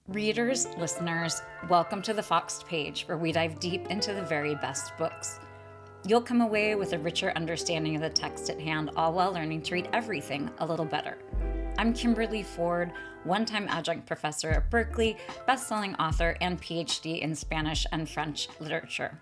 Readers, listeners, welcome to the Foxed Page, where we dive deep into the very best books. You'll come away with a richer understanding of the text at hand, all while learning to read everything a little better. I'm Kimberly Ford, one-time adjunct professor at Berkeley, best-selling author, and PhD in Spanish and French literature.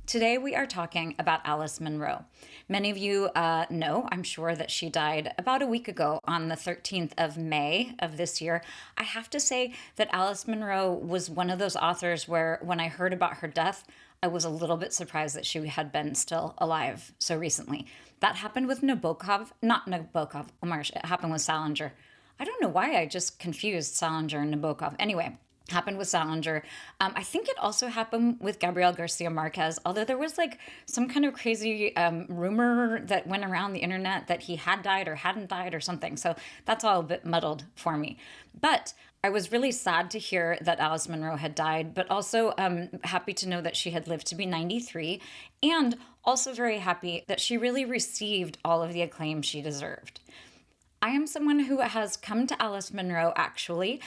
Today we are talking about Alice Munro. Many of you know, I'm sure, that she died about a week ago on the 13th of May of this year. I have to say that Alice Munro was one of those authors where when I heard about her death, I was a little bit surprised that she had been still alive so recently. That happened with not Nabokov, oh my gosh, it happened with Salinger. I don't know why I just confused Salinger and Nabokov. Anyway, happened with Salinger. I think it also happened with Gabriel Garcia Marquez, although there was like some kind of crazy rumor that went around the internet that he had died or hadn't died or something. So that's all a bit muddled for me. But I was really sad to hear that Alice Munro had died, but also happy to know that she had lived to be 93, and also very happy that she really received all of the acclaim she deserved. I am someone who has come to Alice Munro, actually,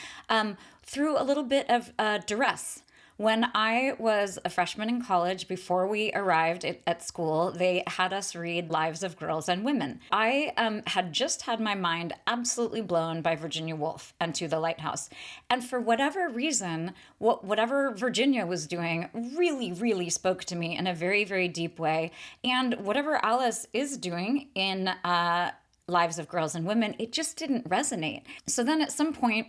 through a little bit of duress. When I was a freshman in college, before we arrived at school, they had us read Lives of Girls and Women. I had just had my mind absolutely blown by Virginia Woolf and To the Lighthouse. And for whatever reason, whatever Virginia was doing really, really spoke to me in a very, very deep way. And whatever Alice is doing in Lives of Girls and Women, it just didn't resonate. So then at some point,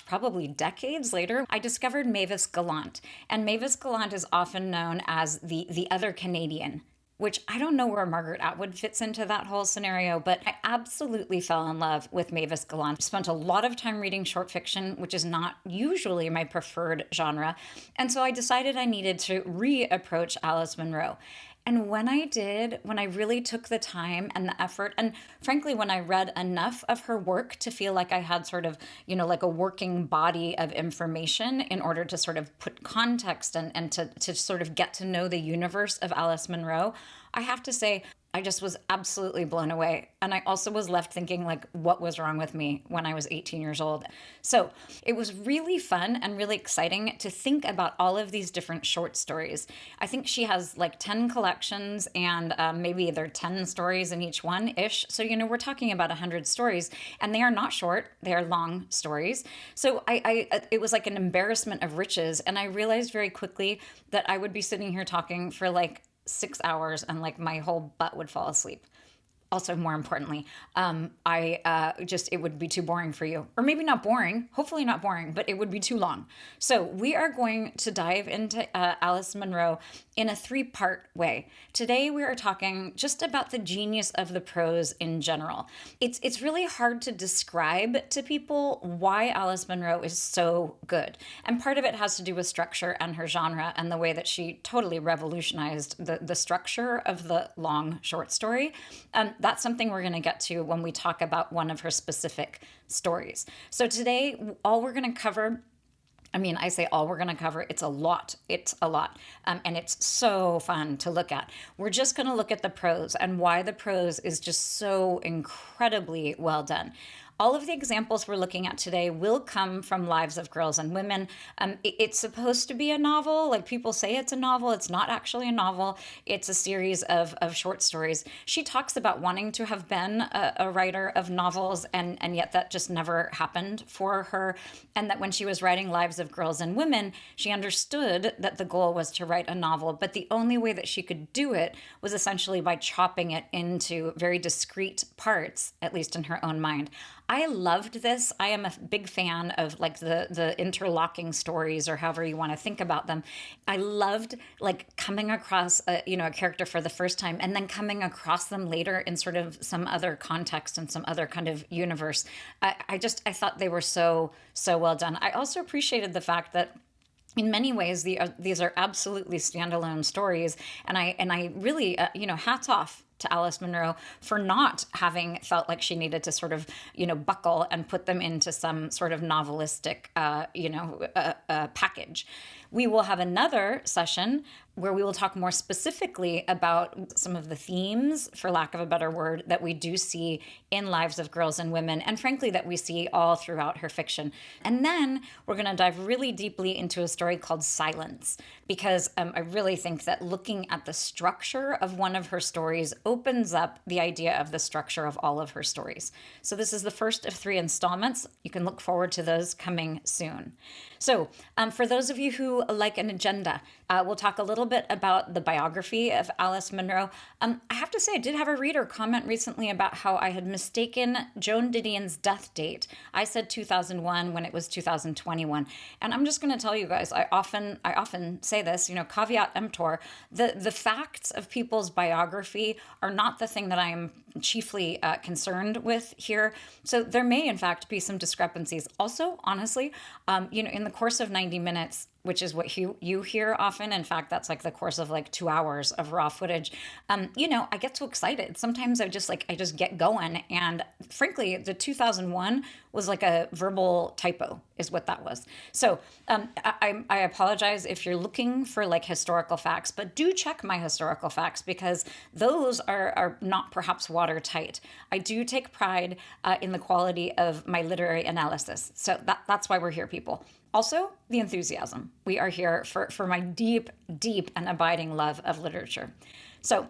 probably decades later, I discovered Mavis Gallant. And Mavis Gallant is often known as the other Canadian, which I don't know where Margaret Atwood fits into that whole scenario, but I absolutely fell in love with Mavis Gallant. Spent a lot of time reading short fiction, which is not usually my preferred genre. And so I decided I needed to reapproach Alice Munro. And when I did, when I really took the time and the effort, and frankly, when I read enough of her work to feel like I had sort of, like a working body of information in order to sort of put context and to sort of get to know the universe of Alice Munro, I have to say, I just was absolutely blown away. And I also was left thinking, like, what was wrong with me when I was 18 years old? So it was really fun and really exciting to think about all of these different short stories. I think she has like 10 collections and maybe there are 10 stories in each one-ish. So, we're talking about 100 stories, and they are not short. They are long stories. So it was like an embarrassment of riches. And I realized very quickly that I would be sitting here talking for like 6 hours and like my whole butt would fall asleep. Also, more importantly, it would be too boring for you. Or maybe not boring, hopefully not boring, but it would be too long. So we are going to dive into Alice Munro in a 3-part way. Today we are talking just about the genius of the prose in general. It's really hard to describe to people why Alice Munro is so good. And part of it has to do with structure and her genre and the way that she totally revolutionized the structure of the long short story. That's something we're going to get to when we talk about one of her specific stories. So today, all we're going to cover, I say all we're going to cover, it's a lot. And it's so fun to look at. We're just going to look at the prose and why the prose is just so incredibly well done. All of the examples we're looking at today will come from Lives of Girls and Women. It's supposed to be a novel. Like, people say it's a novel. It's not actually a novel. It's a series of short stories. She talks about wanting to have been a writer of novels, and yet that just never happened for her. And that when she was writing Lives of Girls and Women, she understood that the goal was to write a novel, but the only way that she could do it was essentially by chopping it into very discrete parts, at least in her own mind. I loved this. I am a big fan of like the interlocking stories, or however you want to think about them. I loved like coming across a character for the first time and then coming across them later in sort of some other context and some other kind of universe. I thought they were so well done. I also appreciated the fact that in many ways, these are absolutely standalone stories, and I really hats off to Alice Munro for not having felt like she needed to sort of buckle and put them into some sort of novelistic package. We will have another session where we will talk more specifically about some of the themes, for lack of a better word, that we do see in Lives of Girls and Women, and frankly, that we see all throughout her fiction. And then we're going to dive really deeply into a story called Silence, because I really think that looking at the structure of one of her stories opens up the idea of the structure of all of her stories. So this is the first of 3 installments. You can look forward to those coming soon. So for those of you who like an agenda, we'll talk a little bit about the biography of Alice Munro. I have to say, I did have a reader comment recently about how I had mistaken Joan Didion's death date. I said 2001 when it was 2021. And I'm just going to tell you guys, I often say this, caveat emptor, the facts of people's biography are not the thing that I am chiefly concerned with here. So there may, in fact, be some discrepancies. Also, honestly, in the course of 90 minutes, which is what you hear often. In fact, that's like the course of like 2 hours of raw footage. I get so excited. Sometimes I just get going. And frankly, the 2001 was like a verbal typo is what that was. So I apologize if you're looking for like historical facts, but do check my historical facts because those are not perhaps watertight. I do take pride in the quality of my literary analysis. So that's why we're here, people. Also, the enthusiasm. We are here for my deep, deep and abiding love of literature. So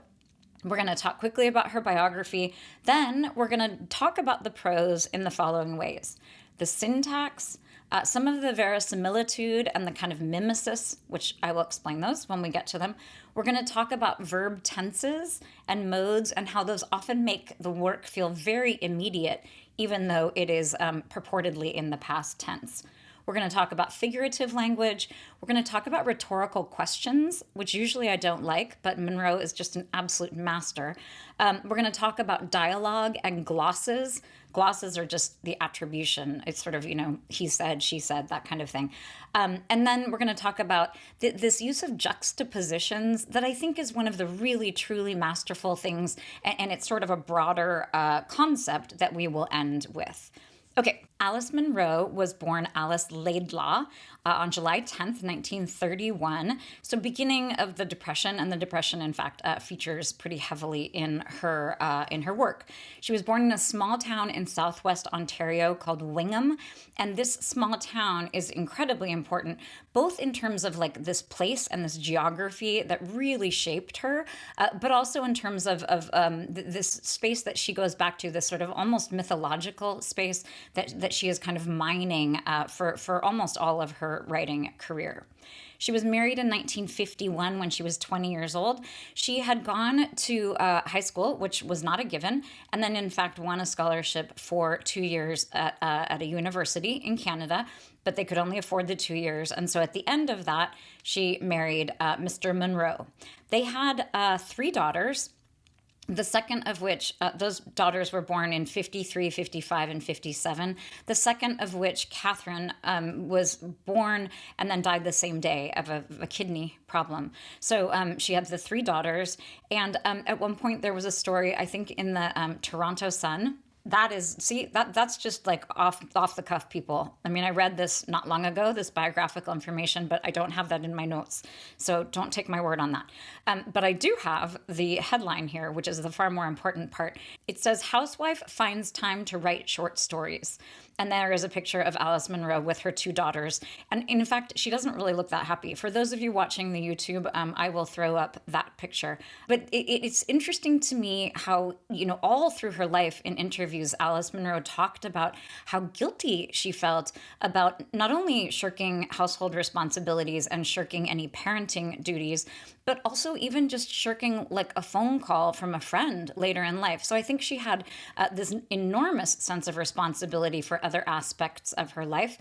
we're going to talk quickly about her biography. Then we're going to talk about the prose in the following ways. The syntax, some of the verisimilitude and the kind of mimesis, which I will explain those when we get to them. We're going to talk about verb tenses and modes and how those often make the work feel very immediate, even though it is purportedly in the past tense. We're going to talk about figurative language. We're going to talk about rhetorical questions, which usually I don't like, but Munro is just an absolute master. We're going to talk about dialogue and glosses. Glosses are just the attribution. It's sort of, he said, she said, that kind of thing. And then we're going to talk about this use of juxtapositions that I think is one of the really, truly masterful things. And it's sort of a broader concept that we will end with. Okay, Alice Munro was born Alice Laidlaw on July 10th, 1931. So beginning of the Depression, and the Depression, in fact, features pretty heavily in her work. She was born in a small town in southwest Ontario called Wingham, and this small town is incredibly important, both in terms of like this place and this geography that really shaped her, but also in terms of this space that she goes back to, this sort of almost mythological space that she is kind of mining for almost all of her writing career. She was married in 1951 when she was 20 years old. She had gone to high school, which was not a given, and then in fact won a scholarship for 2 years at a university in Canada, but they could only afford the 2 years. And so at the end of that, she married Mr. Munro. They had 3 daughters. The second of which, those daughters were born in 53, 55, and 57. The second of which, Catherine, was born and then died the same day of a kidney problem. So she had the 3 daughters. And at one point there was a story, I think in the Toronto Sun. That's just like off the cuff, people. I mean, I read this not long ago, this biographical information, but I don't have that in my notes. So don't take my word on that. But I do have the headline here, which is the far more important part. It says, "Housewife finds time to write short stories." And there is a picture of Alice Munro with her 2 daughters. And in fact, she doesn't really look that happy. For those of you watching the YouTube, I will throw up that picture. But it's interesting to me how, all through her life in interviews, Alice Munro talked about how guilty she felt about not only shirking household responsibilities and shirking any parenting duties, but also even just shirking like a phone call from a friend later in life. So I think she had this enormous sense of responsibility for other aspects of her life.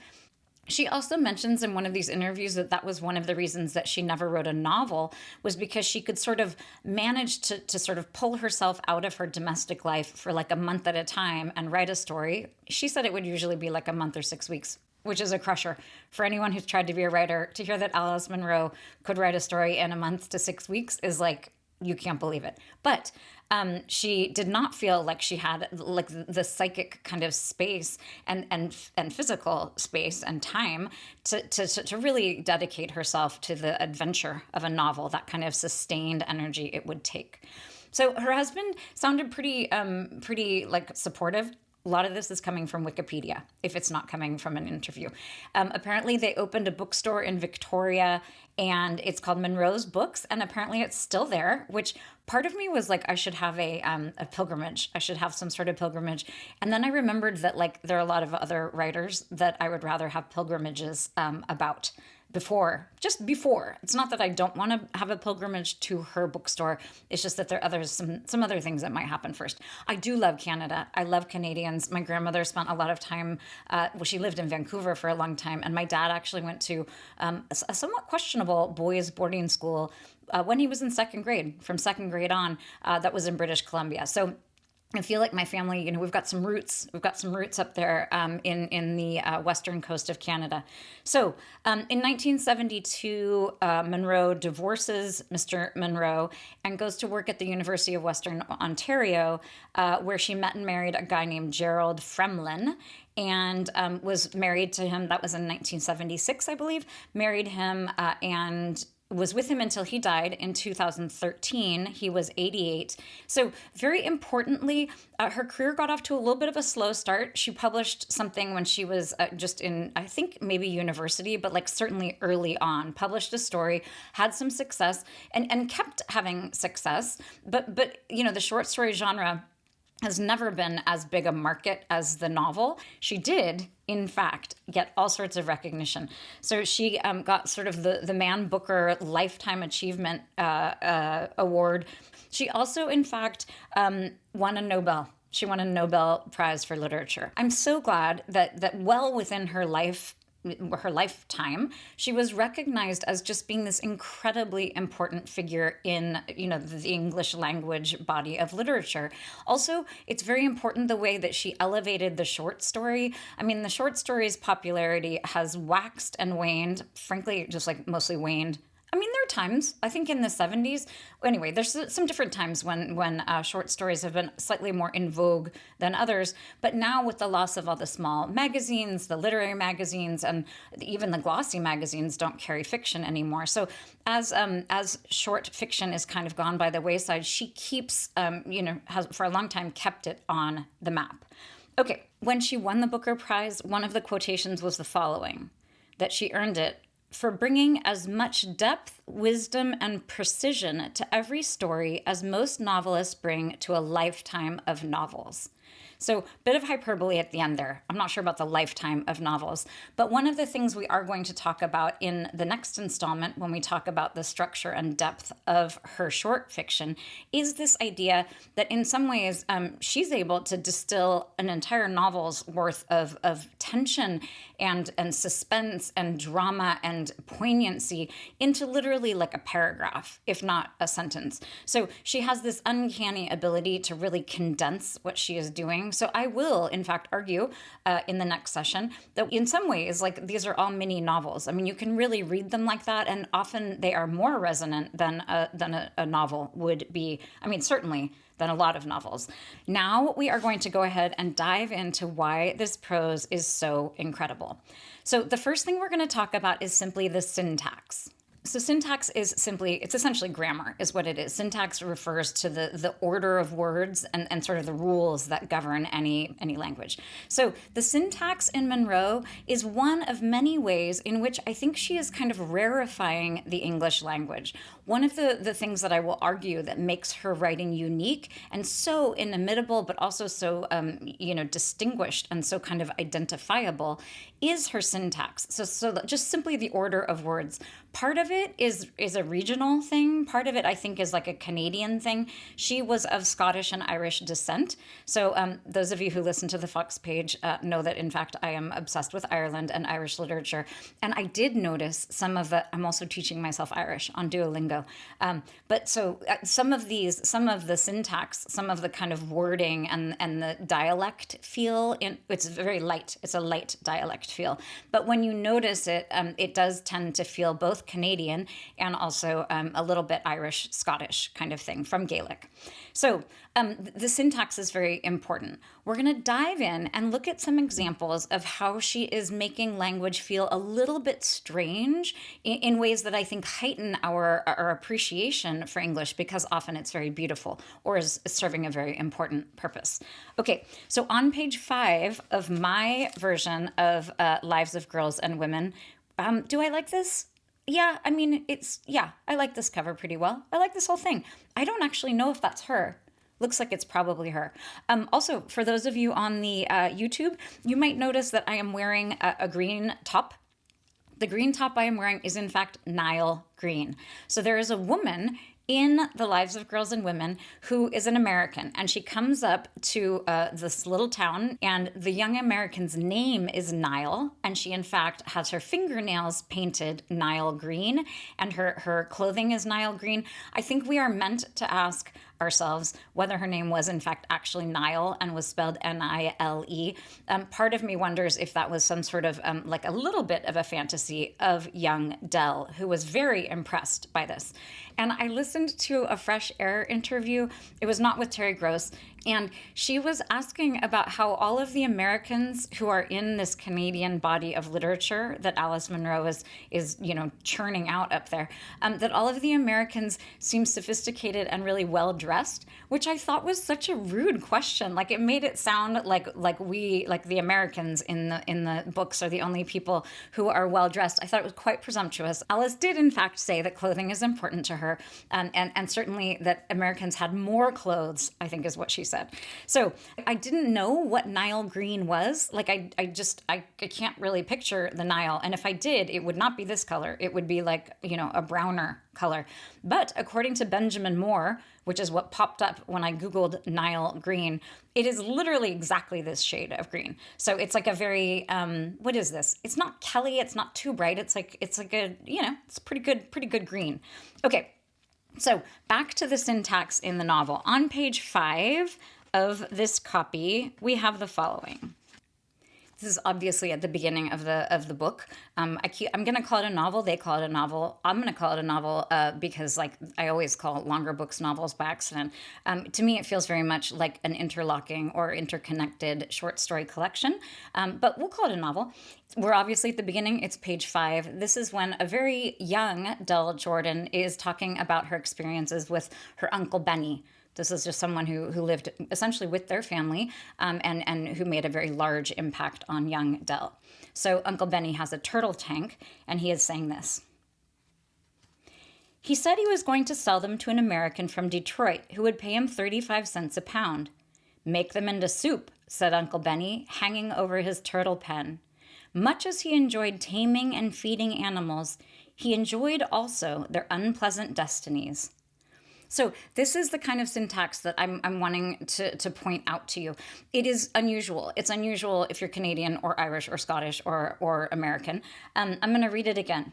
She also mentions in one of these interviews that was one of the reasons that she never wrote a novel, was because she could sort of manage to sort of pull herself out of her domestic life for like a month at a time and write a story. She said it would usually be like a month or 6 weeks, which is a crusher. For anyone who's tried to be a writer, to hear that Alice Munro could write a story in a month to 6 weeks is like You can't believe it. But she did not feel like she had like the psychic kind of space and physical space and time to really dedicate herself to the adventure of a novel, that kind of sustained energy it would take. So her husband sounded pretty like supportive. A lot of this is coming from Wikipedia, if it's not coming from an interview. Apparently, they opened a bookstore in Victoria, and it's called Munro's Books, and apparently it's still there, which part of me was like, I should have a pilgrimage. I should have some sort of pilgrimage. And then I remembered that like there are a lot of other writers that I would rather have pilgrimages about just before. It's not that I don't want to have a pilgrimage to her bookstore. It's just that there are some other things that might happen first. I do love Canada. I love Canadians. My grandmother spent a lot of time, she lived in Vancouver for a long time, and my dad actually went to a somewhat questionable boys' boarding school when he was in second grade, from second grade on, that was in British Columbia. So I feel like my family, you know, we've got some roots. We've got some roots up there in the western coast of Canada. So in 1972, Munro divorces Mr. Munro and goes to work at the University of Western Ontario, where she met and married a guy named Gerald Fremlin, and was married to him. That was in 1976, I believe. Married him and was with him until he died in 2013. He was 88. So very importantly, her career got off to a little bit of a slow start. She published something when she was just in, I think maybe university, but like certainly early on, published a story, had some success and kept having success. But you know, the short story genre has never been as big a market as the novel. She did, in fact, get all sorts of recognition. So she got sort of the Man Booker Lifetime Achievement Award. She also, in fact, won a Nobel. She won a Nobel Prize for Literature. I'm so glad that well within her lifetime, she was recognized as just being this incredibly important figure in, you know, the English language body of literature. Also, it's very important the way that she elevated the short story. I mean, the short story's popularity has waxed and waned, frankly, just like mostly waned. I mean, there are times, I think in the 70s, anyway, there's some different times when short stories have been slightly more in vogue than others. But now with the loss of all the small magazines, the literary magazines, and even the glossy magazines don't carry fiction anymore. So as short fiction is kind of gone by the wayside, she keeps, has for a long time kept it on the map. Okay, when she won the Booker Prize, one of the quotations was the following, that she earned it for bringing as much depth, wisdom, and precision to every story as most novelists bring to a lifetime of novels. So, bit of hyperbole at the end there. I'm not sure about the lifetime of novels, but one of the things we are going to talk about in the next installment when we talk about the structure and depth of her short fiction is this idea that in some ways she's able to distill an entire novel's worth of tension and suspense and drama and poignancy into literally like a paragraph, if not a sentence. So she has this uncanny ability to really condense what she is doing. So I will, in fact, argue in the next session that in some ways, like these are all mini novels. I mean, you can really read them like that, and often they are more resonant than a novel would be. I mean, certainly than a lot of novels. Now we are going to go ahead and dive into why this prose is so incredible. So the first thing we're going to talk about is simply the syntax. So syntax is it's essentially grammar is what it is. Syntax refers to the order of words and sort of the rules that govern any language. So the syntax in Munro is one of many ways in which I think she is kind of rarefying the English language. One of the things that I will argue that makes her writing unique and so inimitable, but also so, distinguished and so kind of identifiable is her syntax. So just simply the order of words. Part of it is a regional thing. Part of it, I think, is like a Canadian thing. She was of Scottish and Irish descent. So those of you who listen to the Fox page know that, in fact, I am obsessed with Ireland and Irish literature. And I did notice I'm also teaching myself Irish on Duolingo. But so some of the syntax, some of the kind of wording and the dialect feel, it's very light. It's a light dialect feel. But when you notice it, it does tend to feel both Canadian Canadian and also a little bit Irish, Scottish kind of thing from Gaelic. So the syntax is very important. We're going to dive in and look at some examples of how she is making language feel a little bit strange in ways that I think heighten our appreciation for English, because often it's very beautiful or is serving a very important purpose. Okay, so on page 5 of my version of Lives of Girls and Women, do I like this? Yeah, I mean, I like this cover pretty well. I like this whole thing. I don't actually know if that's her. Looks like it's probably her. Also, for those of you on the YouTube, you might notice that I am wearing a green top. The green top I am wearing is in fact Nile green. So there is a woman in the Lives of Girls and Women who is an American, and she comes up to this little town, and the young American's name is Nile, and she in fact has her fingernails painted Nile green, and her clothing is Nile green. I think we are meant to ask ourselves whether her name was in fact actually Nile and was spelled Nile. Part of me wonders if that was some sort of like a little bit of a fantasy of young Dell, who was very impressed by this. And I listened to a Fresh Air interview. It was not with Terry Gross. And she was asking about how all of the Americans who are in this Canadian body of literature that Alice Munro is churning out up there, that all of the Americans seem sophisticated and really well dressed, which I thought was such a rude question. Like, it made it sound like the Americans in the books are the only people who are well dressed. I thought it was quite presumptuous. Alice did in fact say that clothing is important to her, and certainly that Americans had more clothes, I think is what she said. So I didn't know what Nile green was. Like, I can't really picture the Nile. And if I did, it would not be this color. It would be like, a browner color. But according to Benjamin Moore, which is what popped up when I Googled Nile green, it is literally exactly this shade of green. So it's like a very, what is this? It's not Kelly. It's not too bright. It's like a, it's pretty good green. Okay. So back to the syntax in the novel. On page 5 of this copy, we have the following. This is obviously at the beginning of the book. I'm going to call it a novel. They call it a novel. I'm going to call it a novel because, like, I always call longer books novels by accident. To me, it feels very much like an interlocking or interconnected short story collection. But we'll call it a novel. We're obviously at the beginning. It's page 5. This is when a very young Dell Jordan is talking about her experiences with her Uncle Benny. This is just someone who lived essentially with their family and who made a very large impact on young Dell. So Uncle Benny has a turtle tank, and he is saying this. He said he was going to sell them to an American from Detroit who would pay him 35 cents a pound. Make them into soup, said Uncle Benny, hanging over his turtle pen. Much as he enjoyed taming and feeding animals, he enjoyed also their unpleasant destinies. So this is the kind of syntax that I'm wanting to point out to you. It is unusual. It's unusual if you're Canadian or Irish or Scottish or American. I'm going to read it again.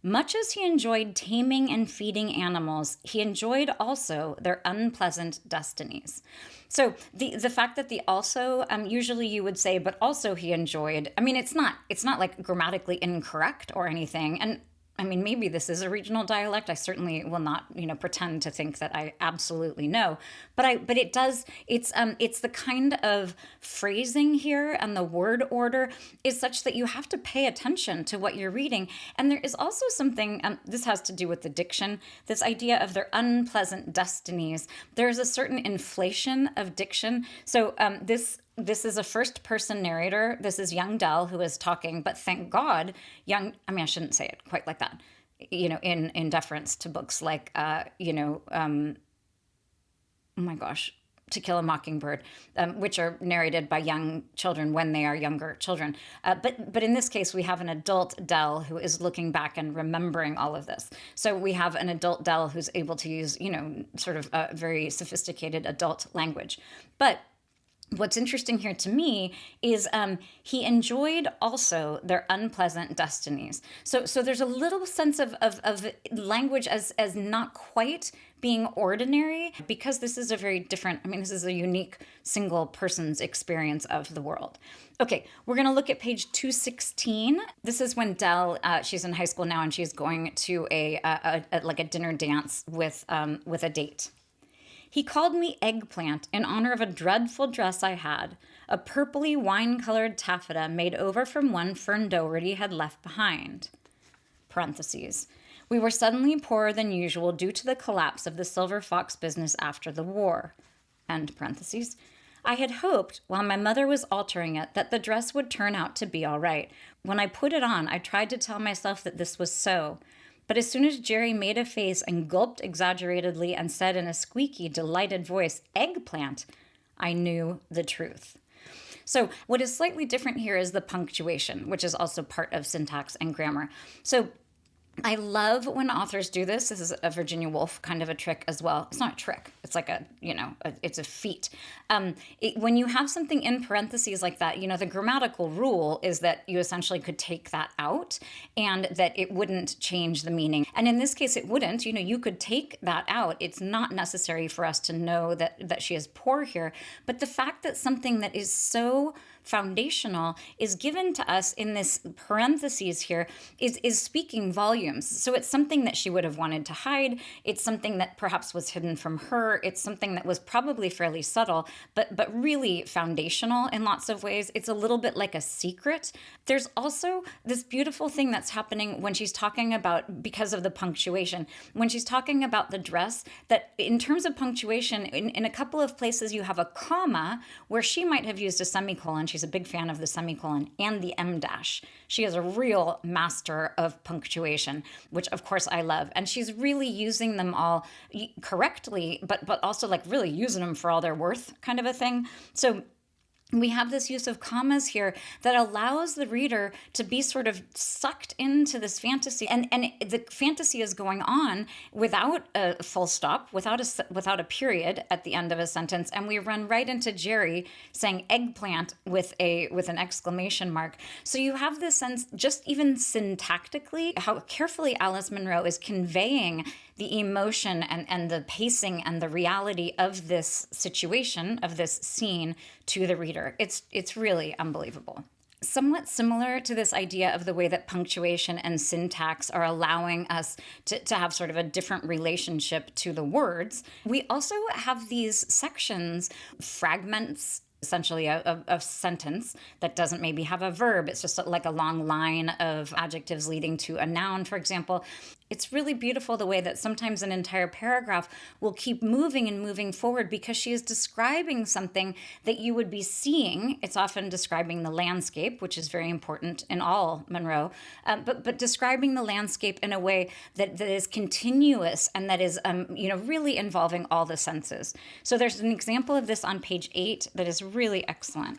Much as he enjoyed taming and feeding animals, he enjoyed also their unpleasant destinies. So the fact that the also, usually you would say, but also he enjoyed, I mean, it's not like grammatically incorrect or anything. And I mean, maybe this is a regional dialect. I certainly will not, pretend to think that I absolutely know. But it does. It's the kind of phrasing here and the word order is such that you have to pay attention to what you're reading. And there is also something. This has to do with the diction. This idea of their unpleasant destinies. There's a certain inflation of diction. So This is a first-person narrator. This is young Dell who is talking, but thank God, I shouldn't say it quite like that, in deference to books like, oh my gosh, To Kill a Mockingbird, which are narrated by young children when they are younger children. But in this case, we have an adult Dell who is looking back and remembering all of this. So we have an adult Dell who's able to use, sort of a very sophisticated adult language. But what's interesting here to me is he enjoyed also their unpleasant destinies. So there's a little sense of language as not quite being ordinary, because this is a very different, this is a unique single person's experience of the world. Okay, we're going to look at page 216. This is when Dell, she's in high school now, and she's going to a dinner dance with a date. He called me eggplant in honor of a dreadful dress I had, a purpley wine-colored taffeta made over from one Fern Doherty had left behind. Parentheses. We were suddenly poorer than usual due to the collapse of the Silver Fox business after the war. End parentheses. I had hoped, while my mother was altering it, that the dress would turn out to be all right. When I put it on, I tried to tell myself that this was so. But as soon as Jerry made a face and gulped exaggeratedly and said in a squeaky, delighted voice, eggplant, I knew the truth. So what is slightly different here is the punctuation, which is also part of syntax and grammar. So I love when authors do this. This is a Virginia Woolf kind of a trick as well. It's not a trick. It's like it's a feat. When you have something in parentheses like that, the grammatical rule is that you essentially could take that out and that it wouldn't change the meaning. And in this case, it wouldn't. You could take that out. It's not necessary for us to know that she is poor here. But the fact that something that is so foundational is given to us in this parentheses here is speaking volumes. So it's something that she would have wanted to hide. It's something that perhaps was hidden from her. It's something that was probably fairly subtle, but really foundational in lots of ways. It's a little bit like a secret. There's also this beautiful thing that's happening when she's talking about, because of the punctuation, when she's talking about the dress, that in terms of punctuation, in a couple of places you have a comma where she might have used a semicolon. She's a big fan of the semicolon and the em dash. She is a real master of punctuation, which of course I love. And she's really using them all correctly, but also like really using them for all they're worth kind of a thing. So we have this use of commas here that allows the reader to be sort of sucked into this fantasy. And the fantasy is going on without a full stop, without a period at the end of a sentence. And we run right into Jerry saying eggplant with an exclamation mark. So you have this sense, just even syntactically, how carefully Alice Munro is conveying the emotion and the pacing and the reality of this situation, of this scene, to the reader. It's really unbelievable. Somewhat similar to this idea of the way that punctuation and syntax are allowing us to have sort of a different relationship to the words, we also have these sections, fragments, essentially a sentence that doesn't maybe have a verb. It's just like a long line of adjectives leading to a noun, for example. It's really beautiful the way that sometimes an entire paragraph will keep moving and moving forward because she is describing something that you would be seeing. It's often describing the landscape, which is very important in all Munro, but describing the landscape in a way that is continuous and that is really involving all the senses. So there's an example of this on page 8 that is really excellent.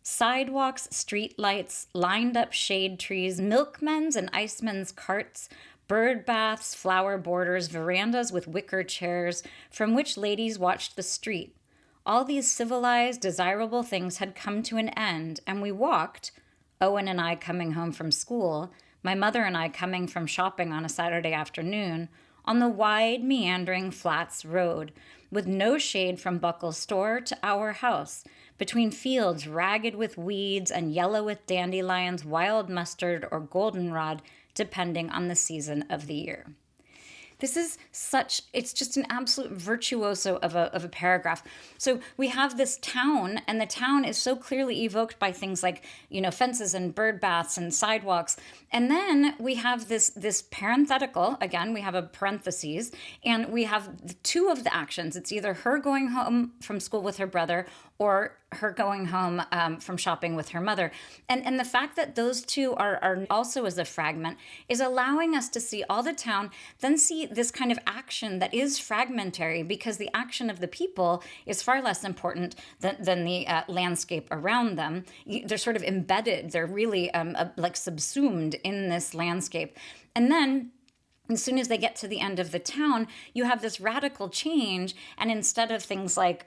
Sidewalks, street lights, lined up shade trees, milkmen's and icemen's carts, bird baths, flower borders, verandas with wicker chairs, from which ladies watched the street. All these civilized, desirable things had come to an end, and we walked, Owen and I coming home from school, my mother and I coming from shopping on a Saturday afternoon, on the wide, meandering Flats Road, with no shade from Buckle's store to our house, between fields ragged with weeds and yellow with dandelions, wild mustard, or goldenrod, depending on the season of the year. This is it's just an absolute virtuoso of a paragraph. So we have this town, and the town is so clearly evoked by things like, fences and bird baths and sidewalks. And then we have this parenthetical, again, we have a parentheses, and we have two of the actions. It's either her going home from school with her brother or her going home from shopping with her mother. And the fact that those two are also as a fragment is allowing us to see all the town, then see this kind of action that is fragmentary because the action of the people is far less important than the landscape around them. They're sort of embedded. They're really like subsumed in this landscape. And then as soon as they get to the end of the town, you have this radical change. And instead of things like,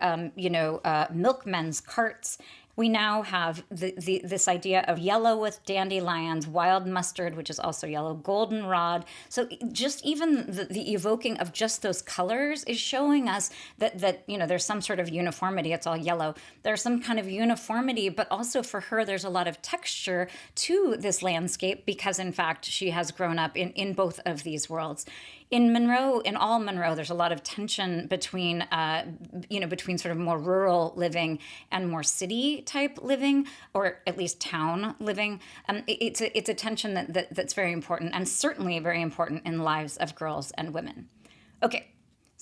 milkmen's carts, we now have this idea of yellow with dandelions, wild mustard, which is also yellow, goldenrod. So just even the evoking of just those colors is showing us that there's some sort of uniformity. It's all yellow. There's some kind of uniformity, but also for her, there's a lot of texture to this landscape because, in fact, she has grown up in both of these worlds. In all Munro, there's a lot of tension between sort of more rural living and more city type living, or at least town living. It's a tension that's very important, and certainly very important in the lives of girls and women. Okay.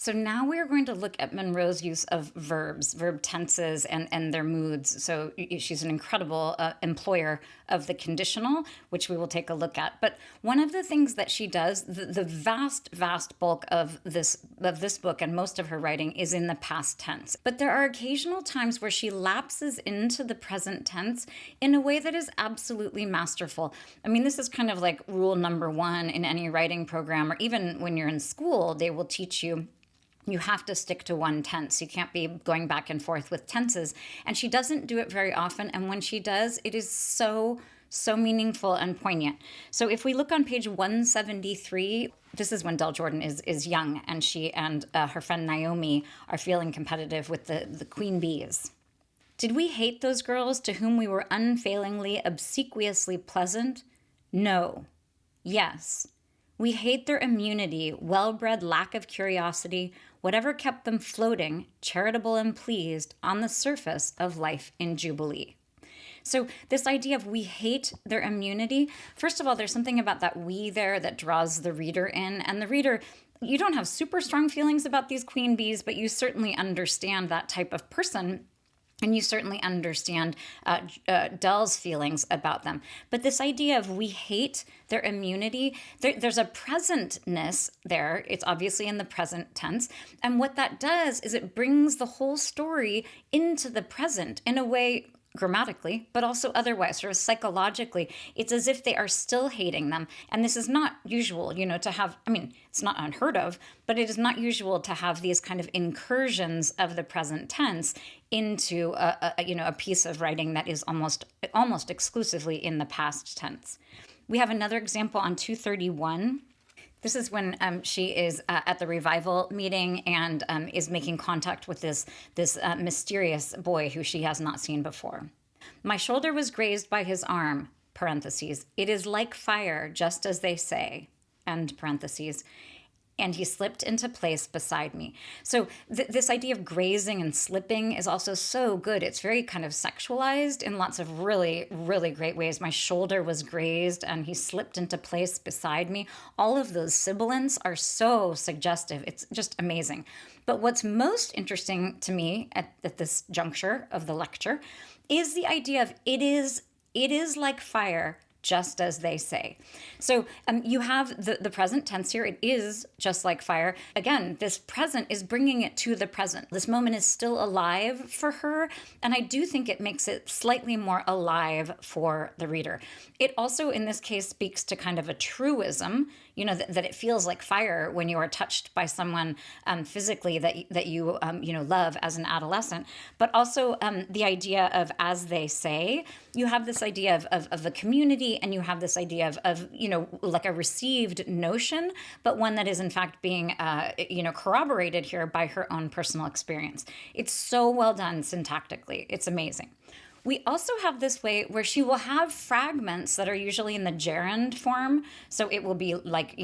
So now we're going to look at Munro's use of verbs, verb tenses, and their moods. So she's an incredible employer of the conditional, which we will take a look at. But one of the things that she does, the vast, vast bulk of this book and most of her writing is in the past tense. But there are occasional times where she lapses into the present tense in a way that is absolutely masterful. I mean, this is kind of like rule number one in any writing program, or even when you're in school, they will teach you have to stick to one tense. You can't be going back and forth with tenses. And she doesn't do it very often. And when she does, it is so meaningful and poignant. So if we look on page 173, this is when Del Jordan is young, and she and her friend Naomi are feeling competitive with the queen bees. Did we hate those girls to whom we were unfailingly, obsequiously pleasant? No. Yes. We hate their immunity, well-bred lack of curiosity, whatever kept them floating, charitable and pleased, on the surface of life in Jubilee. So this idea of we hate their immunity, first of all, there's something about that we there that draws the reader in. And the reader, you don't have super strong feelings about these queen bees, but you certainly understand that type of person. And you certainly understand Del's feelings about them. But this idea of we hate their immunity, there's a presentness there. It's obviously in the present tense. And what that does is it brings the whole story into the present in a way, grammatically, but also otherwise, sort of psychologically. It's as if they are still hating them. And this is not usual, to have, it's not unheard of, but it is not usual to have these kind of incursions of the present tense into a piece of writing that is almost exclusively in the past tense. We have another example on 231. This is when she is at the revival meeting and is making contact with this mysterious boy who she has not seen before. My shoulder was grazed by his arm, parentheses. It is like fire, just as they say, end parentheses. And he slipped into place beside me. So this idea of grazing and slipping is also so good. It's very kind of sexualized in lots of really, really great ways. My shoulder was grazed and he slipped into place beside me. All of those sibilants are so suggestive. It's just amazing. But what's most interesting to me at this juncture of the lecture is the idea of it is like fire, just as they say. So you have the present tense here. It is just like fire. Again, this present is bringing it to the present. This moment is still alive for her. And I do think it makes it slightly more alive for the reader. It also, in this case, speaks to kind of a truism, that it feels like fire when you are touched by someone physically that you love as an adolescent. But also the idea of as they say, you have this idea of the community, and you have this idea of like a received notion, but one that is in fact being corroborated here by her own personal experience. It's so well done syntactically. It's amazing. We also have this way where she will have fragments that are usually in the gerund form. So it will be like,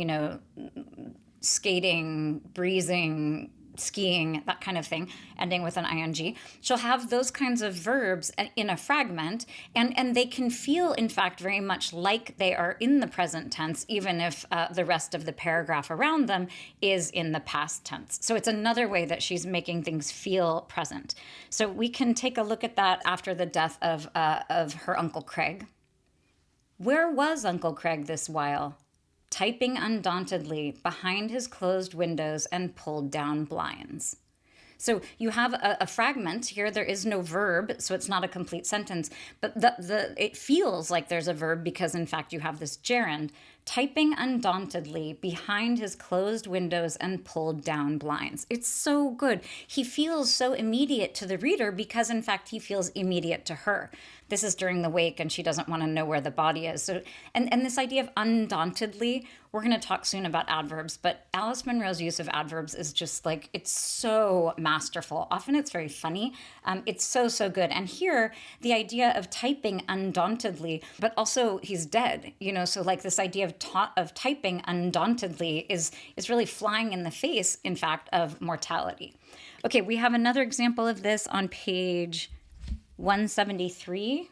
skating, breezing, skiing, that kind of thing, ending with an ing. She'll have those kinds of verbs in a fragment, and they can feel, in fact, very much like they are in the present tense, even if the rest of the paragraph around them is in the past tense. So it's another way that she's making things feel present. So we can take a look at that after the death of her Uncle Craig. Where was Uncle Craig this while? Typing undauntedly behind his closed windows and pulled down blinds. So you have a fragment here. There is no verb, so it's not a complete sentence. But it feels like there's a verb because, in fact, you have this gerund. typing undauntedly behind his closed windows and pulled down blinds. It's so good. He feels so immediate to the reader because, in fact, he feels immediate to her. This is during the wake, and she doesn't want to know where the body is. So, and this idea of undauntedly, we're going to talk soon about adverbs, but Alice Munro's use of adverbs is just like, it's so masterful. Often it's very funny. It's so, so good. And here, the idea of typing undauntedly, but also he's dead, so like this idea of typing undauntedly is really flying in the face, in fact, of mortality. Okay, we have another example of this on page 173.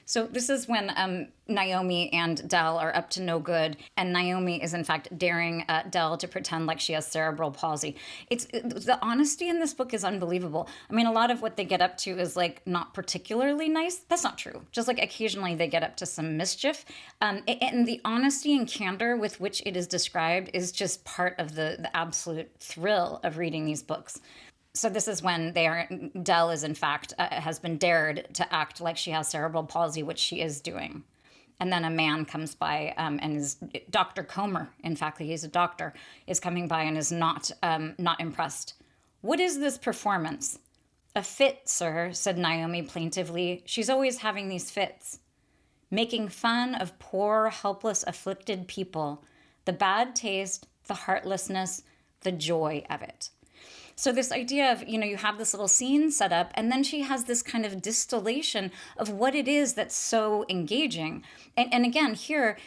So this is when Naomi and Dell are up to no good, and Naomi is in fact daring Dell to pretend like she has cerebral palsy. The honesty in this book is unbelievable. I mean, a lot of what they get up to is like not particularly nice. That's not true. Just like occasionally they get up to some mischief, and the honesty and candor with which it is described is just part of the absolute thrill of reading these books. So this is when Dell is in fact, has been dared to act like she has cerebral palsy, which she is doing. And then a man comes by and is Dr. Comer, in fact, he's a doctor, is coming by and is not impressed. What is this performance? A fit, sir, said Naomi plaintively. She's always having these fits. Making fun of poor, helpless, afflicted people. The bad taste, the heartlessness, the joy of it. So this idea of, you have this little scene set up, and then she has this kind of distillation of what it is that's so engaging. And again, here,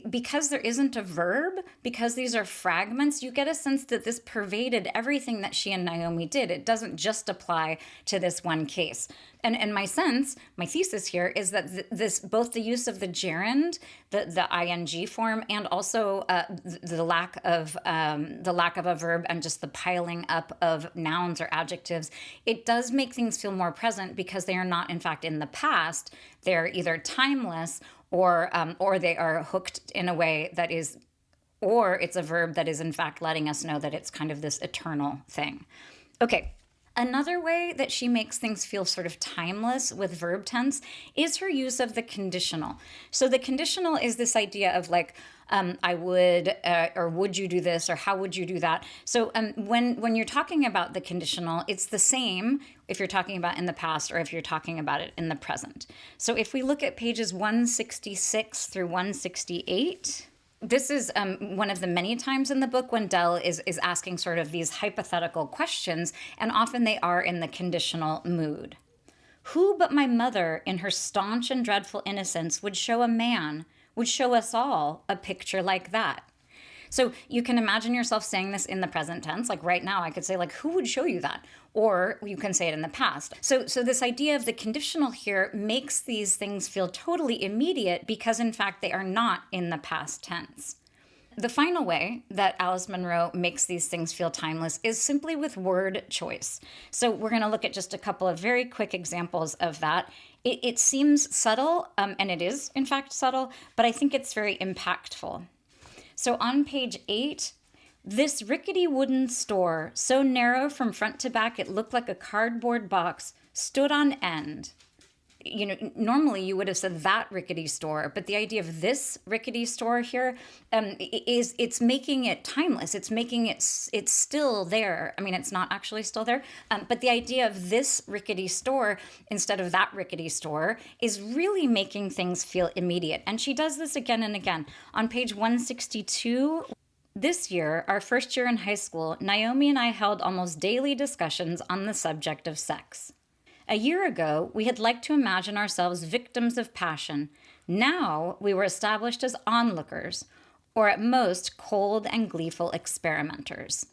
because there isn't a verb, because these are fragments, you get a sense that this pervaded everything that she and Naomi did. It doesn't just apply to this one case. And my thesis here is that this, both the use of the gerund, the ing form, and also the lack of a verb and just the piling up of nouns or adjectives, it does make things feel more present because they are not, in fact, in the past. They're either timeless or they are hooked in a way that is, or it's a verb that is, in fact, letting us know that it's kind of this eternal thing. Okay. Another way that she makes things feel sort of timeless with verb tense is her use of the conditional. So the conditional is this idea of like, I would, or would you do this, or how would you do that? So when you're talking about the conditional, it's the same if you're talking about in the past or if you're talking about it in the present. So if we look at pages 166 through 168, this is one of the many times in the book when Dell is asking sort of these hypothetical questions, and often they are in the conditional mood. Who but my mother, in her staunch and dreadful innocence, would show us all a picture like that? So you can imagine yourself saying this in the present tense. Like right now, I could say like, who would show you that? Or you can say it in the past. So this idea of the conditional here makes these things feel totally immediate because in fact, they are not in the past tense. The final way that Alice Munro makes these things feel timeless is simply with word choice. So we're going to look at just a couple of very quick examples of that. It seems subtle, and it is in fact subtle, but I think it's very impactful. So on page 8, this rickety wooden store, so narrow from front to back it looked like a cardboard box, stood on end. Normally you would have said that rickety store, but the idea of this rickety store here it's making it timeless. It's making it's still there. I mean, it's not actually still there, but the idea of this rickety store instead of that rickety store is really making things feel immediate. And she does this again and again. On page 162, this year, our first year in high school, Naomi and I held almost daily discussions on the subject of sex. A year ago, we had liked to imagine ourselves victims of passion. Now we were established as onlookers, or at most cold and gleeful experimenters.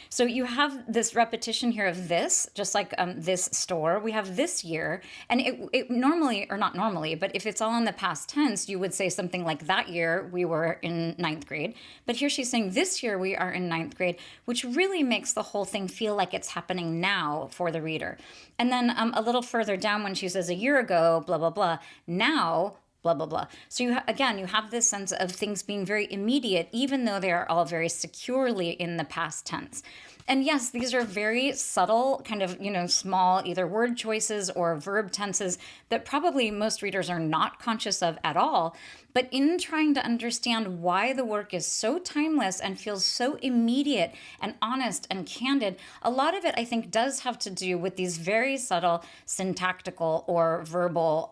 So you have this repetition here of this, just like this store. We have this year, and it normally, or not normally, but if it's all in the past tense, you would say something like that year we were in 9th grade. But here she's saying this year we are in 9th grade, which really makes the whole thing feel like it's happening now for the reader. And then a little further down when she says a year ago, blah, blah, blah, now blah, blah, blah. So again, you have this sense of things being very immediate, even though they are all very securely in the past tense. And yes, these are very subtle, kind of, small either word choices or verb tenses that probably most readers are not conscious of at all. But in trying to understand why the work is so timeless and feels so immediate and honest and candid, a lot of it, I think, does have to do with these very subtle syntactical or verbal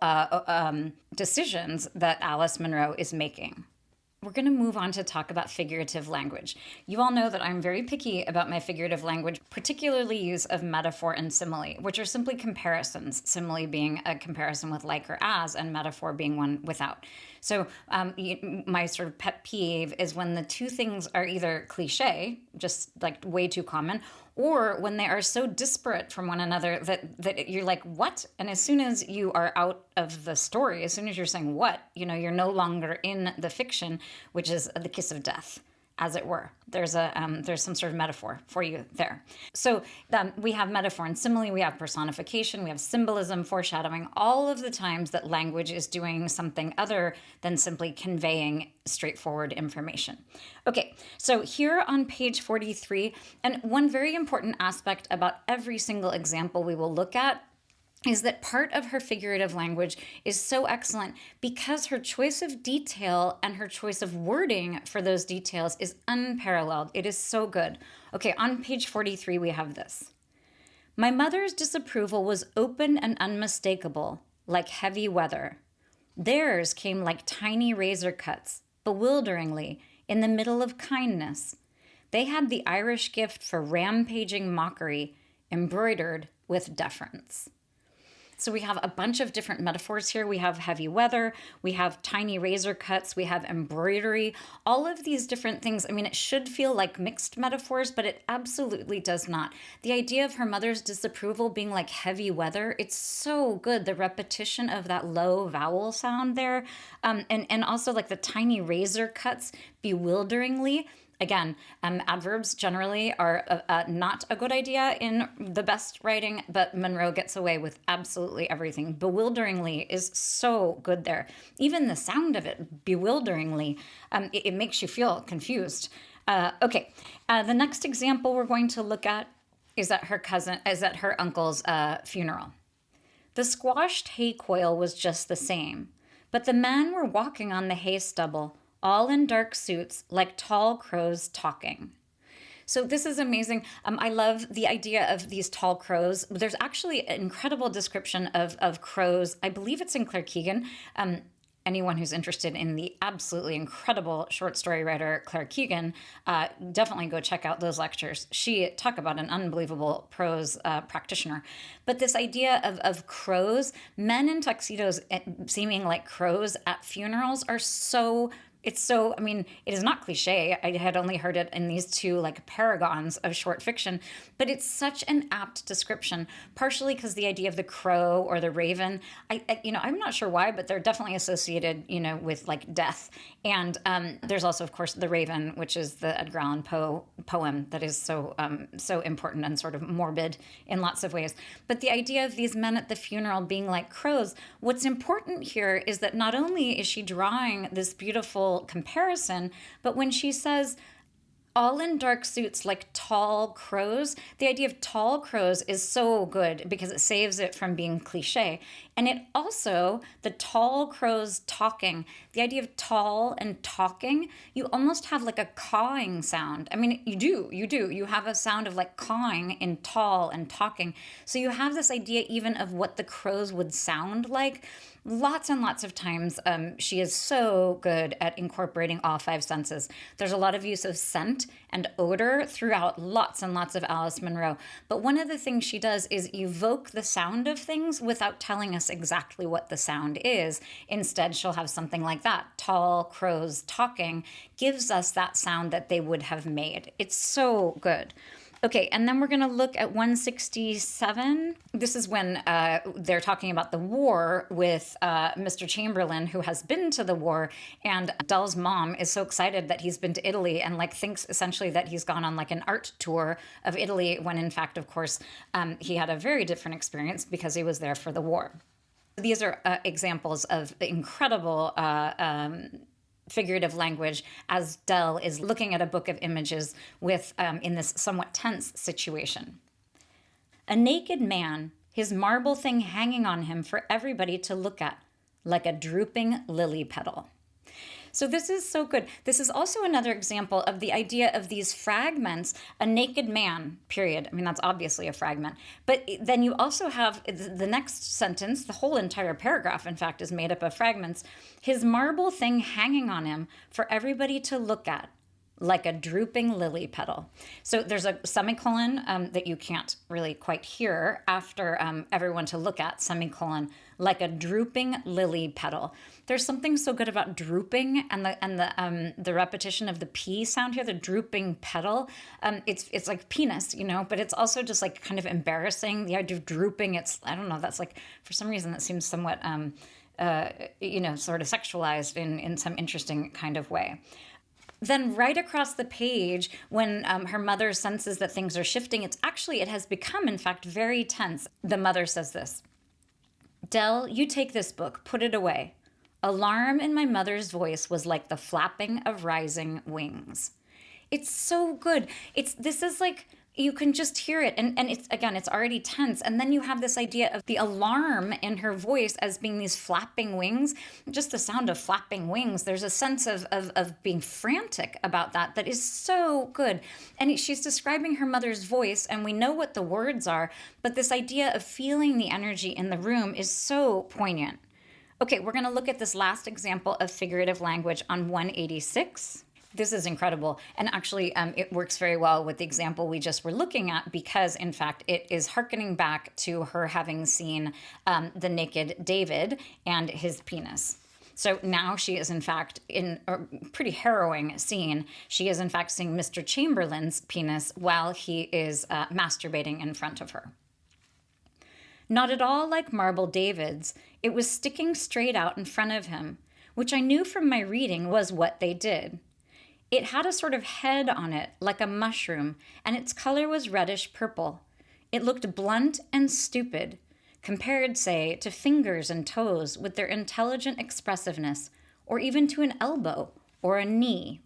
decisions that Alice Munro is making. We're going to move on to talk about figurative language. You all know that I'm very picky about my figurative language, particularly use of metaphor and simile, which are simply comparisons, simile being a comparison with like or as, and metaphor being one without. So my sort of pet peeve is when the two things are either cliche, just like way too common, or when they are so disparate from one another that you're like, what? And as soon as you are out of the story, as soon as you're saying what, you're no longer in the fiction, which is the kiss of death, as it were. There's some sort of metaphor for you there. So we have metaphor and simile, we have personification, we have symbolism, foreshadowing, all of the times that language is doing something other than simply conveying straightforward information. Okay, so here on page 43, and one very important aspect about every single example we will look at is that part of her figurative language is so excellent because her choice of detail and her choice of wording for those details is unparalleled. It is so good. Okay, on page 43, we have this. My mother's disapproval was open and unmistakable, like heavy weather. Theirs came like tiny razor cuts, bewilderingly, in the middle of kindness. They had the Irish gift for rampaging mockery, embroidered with deference. So we have a bunch of different metaphors here. We have heavy weather, we have tiny razor cuts, we have embroidery, all of these different things. I mean, it should feel like mixed metaphors, but it absolutely does not. The idea of her mother's disapproval being like heavy weather, it's so good. The repetition of that low vowel sound there, and also like the tiny razor cuts, bewilderingly. Again, adverbs generally are not a good idea in the best writing, but Munro gets away with absolutely everything. Bewilderingly is so good there. Even the sound of it, bewilderingly, it makes you feel confused. Okay, the next example we're going to look at is at her uncle's funeral. The squashed hay coil was just the same, but the men were walking on the hay stubble, all in dark suits, like tall crows talking. So this is amazing. I love the idea of these tall crows. There's actually an incredible description of crows. I believe it's in Claire Keegan. Anyone who's interested in the absolutely incredible short story writer Claire Keegan, definitely go check out those lectures. Talk about an unbelievable prose practitioner. But this idea of crows, men in tuxedos seeming like crows at funerals are so it is not cliche. I had only heard it in these two like paragons of short fiction, but it's such an apt description, partially because the idea of the crow or the raven, I'm not sure why, but they're definitely associated, with like death. And there's also, of course, the Raven, which is the Edgar Allan Poe poem that is so important and sort of morbid in lots of ways. But the idea of these men at the funeral being like crows, what's important here is that not only is she drawing this beautiful comparison, but when she says all in dark suits like tall crows, the idea of tall crows is so good because it saves it from being cliche. And it also, the tall crows talking, the idea of tall and talking, you almost have like a cawing sound. I mean, you do. You have a sound of like cawing in tall and talking. So you have this idea even of what the crows would sound like. Lots and lots of times, she is so good at incorporating all five senses. There's a lot of use of scent and odor throughout lots and lots of Alice Munro. But one of the things she does is evoke the sound of things without telling us exactly what the sound is. Instead, she'll have something like that. Tall crows talking gives us that sound that they would have made. It's so good. Okay, and then we're going to look at 167. This is when they're talking about the war with Mr. Chamberlain, who has been to the war, and Dull's mom is so excited that he's been to Italy and like thinks essentially that he's gone on like an art tour of Italy, when in fact, of course, he had a very different experience because he was there for the war. These are examples of incredible figurative language as Dell is looking at a book of images with in this somewhat tense situation. A naked man, his marble thing hanging on him for everybody to look at, like a drooping lily petal. So this is so good. This is also another example of the idea of these fragments, a naked man, period. I mean, that's obviously a fragment. But then you also have the next sentence, the whole entire paragraph, in fact, is made up of fragments. His marble thing hanging on him for everybody to look at, like a drooping lily petal. So there's a semicolon that you can't really quite hear after everyone to look at, semicolon, like a drooping lily petal. There's something so good about drooping and the repetition of the P sound here, the drooping petal. It's like penis, but it's also just like kind of embarrassing. The idea of drooping, I don't know, that's like, for some reason that seems somewhat, sort of sexualized in some interesting kind of way. Then right across the page, when her mother senses that things are shifting, it has become, in fact, very tense. The mother says this, Dell, you take this book, put it away. Alarm in my mother's voice was like the flapping of rising wings. It's so good. This is like, you can just hear it. And it's already tense. And then you have this idea of the alarm in her voice as being these flapping wings, just the sound of flapping wings. There's a sense of being frantic about that is so good. And she's describing her mother's voice, and we know what the words are, but this idea of feeling the energy in the room is so poignant. Okay, we're going to look at this last example of figurative language on 186. This is incredible. And actually, it works very well with the example we just were looking at because, in fact, it is hearkening back to her having seen the naked David and his penis. So now she is, in fact, in a pretty harrowing scene. She is, in fact, seeing Mr. Chamberlain's penis while he is masturbating in front of her. Not at all like marble David's, it was sticking straight out in front of him, which I knew from my reading was what they did. It had a sort of head on it, like a mushroom, and its color was reddish purple. It looked blunt and stupid, compared, say, to fingers and toes with their intelligent expressiveness, or even to an elbow or a knee.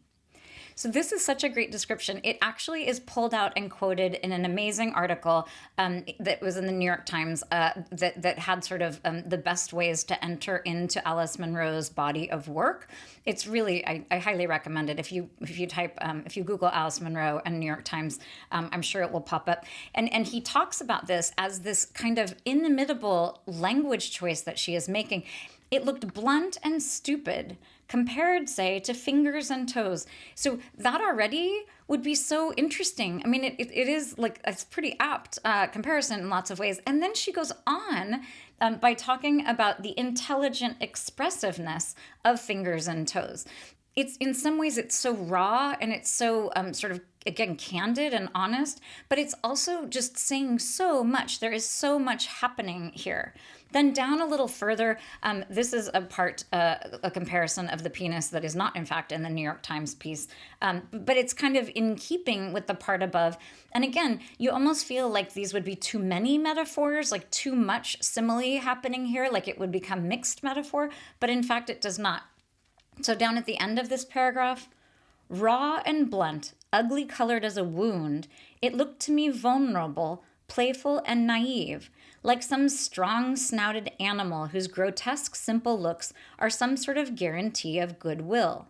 So this is such a great description. It actually is pulled out and quoted in an amazing article that was in the New York Times that had sort of the best ways to enter into Alice Munro's body of work. It's really, I highly recommend it. If you Google Alice Munro and New York Times, I'm sure it will pop up. And he talks about this as this kind of inimitable language choice that she is making. It looked blunt and stupid, compared, say, to fingers and toes. So that already would be so interesting. I mean, it is like, it's pretty apt comparison in lots of ways. And then she goes on by talking about the intelligent expressiveness of fingers and toes. It's in some ways it's so raw and it's so sort of, again, candid and honest, but it's also just saying so much. There is so much happening here. Then down a little further, this is a comparison of the penis that is not, in fact, in the New York Times piece, but it's kind of in keeping with the part above. And again, you almost feel like these would be too many metaphors, like too much simile happening here, like it would become mixed metaphor, but in fact, it does not. So down at the end of this paragraph, raw and blunt, ugly colored as a wound, it looked to me vulnerable, playful and naive, like some strong-snouted animal whose grotesque simple looks are some sort of guarantee of goodwill.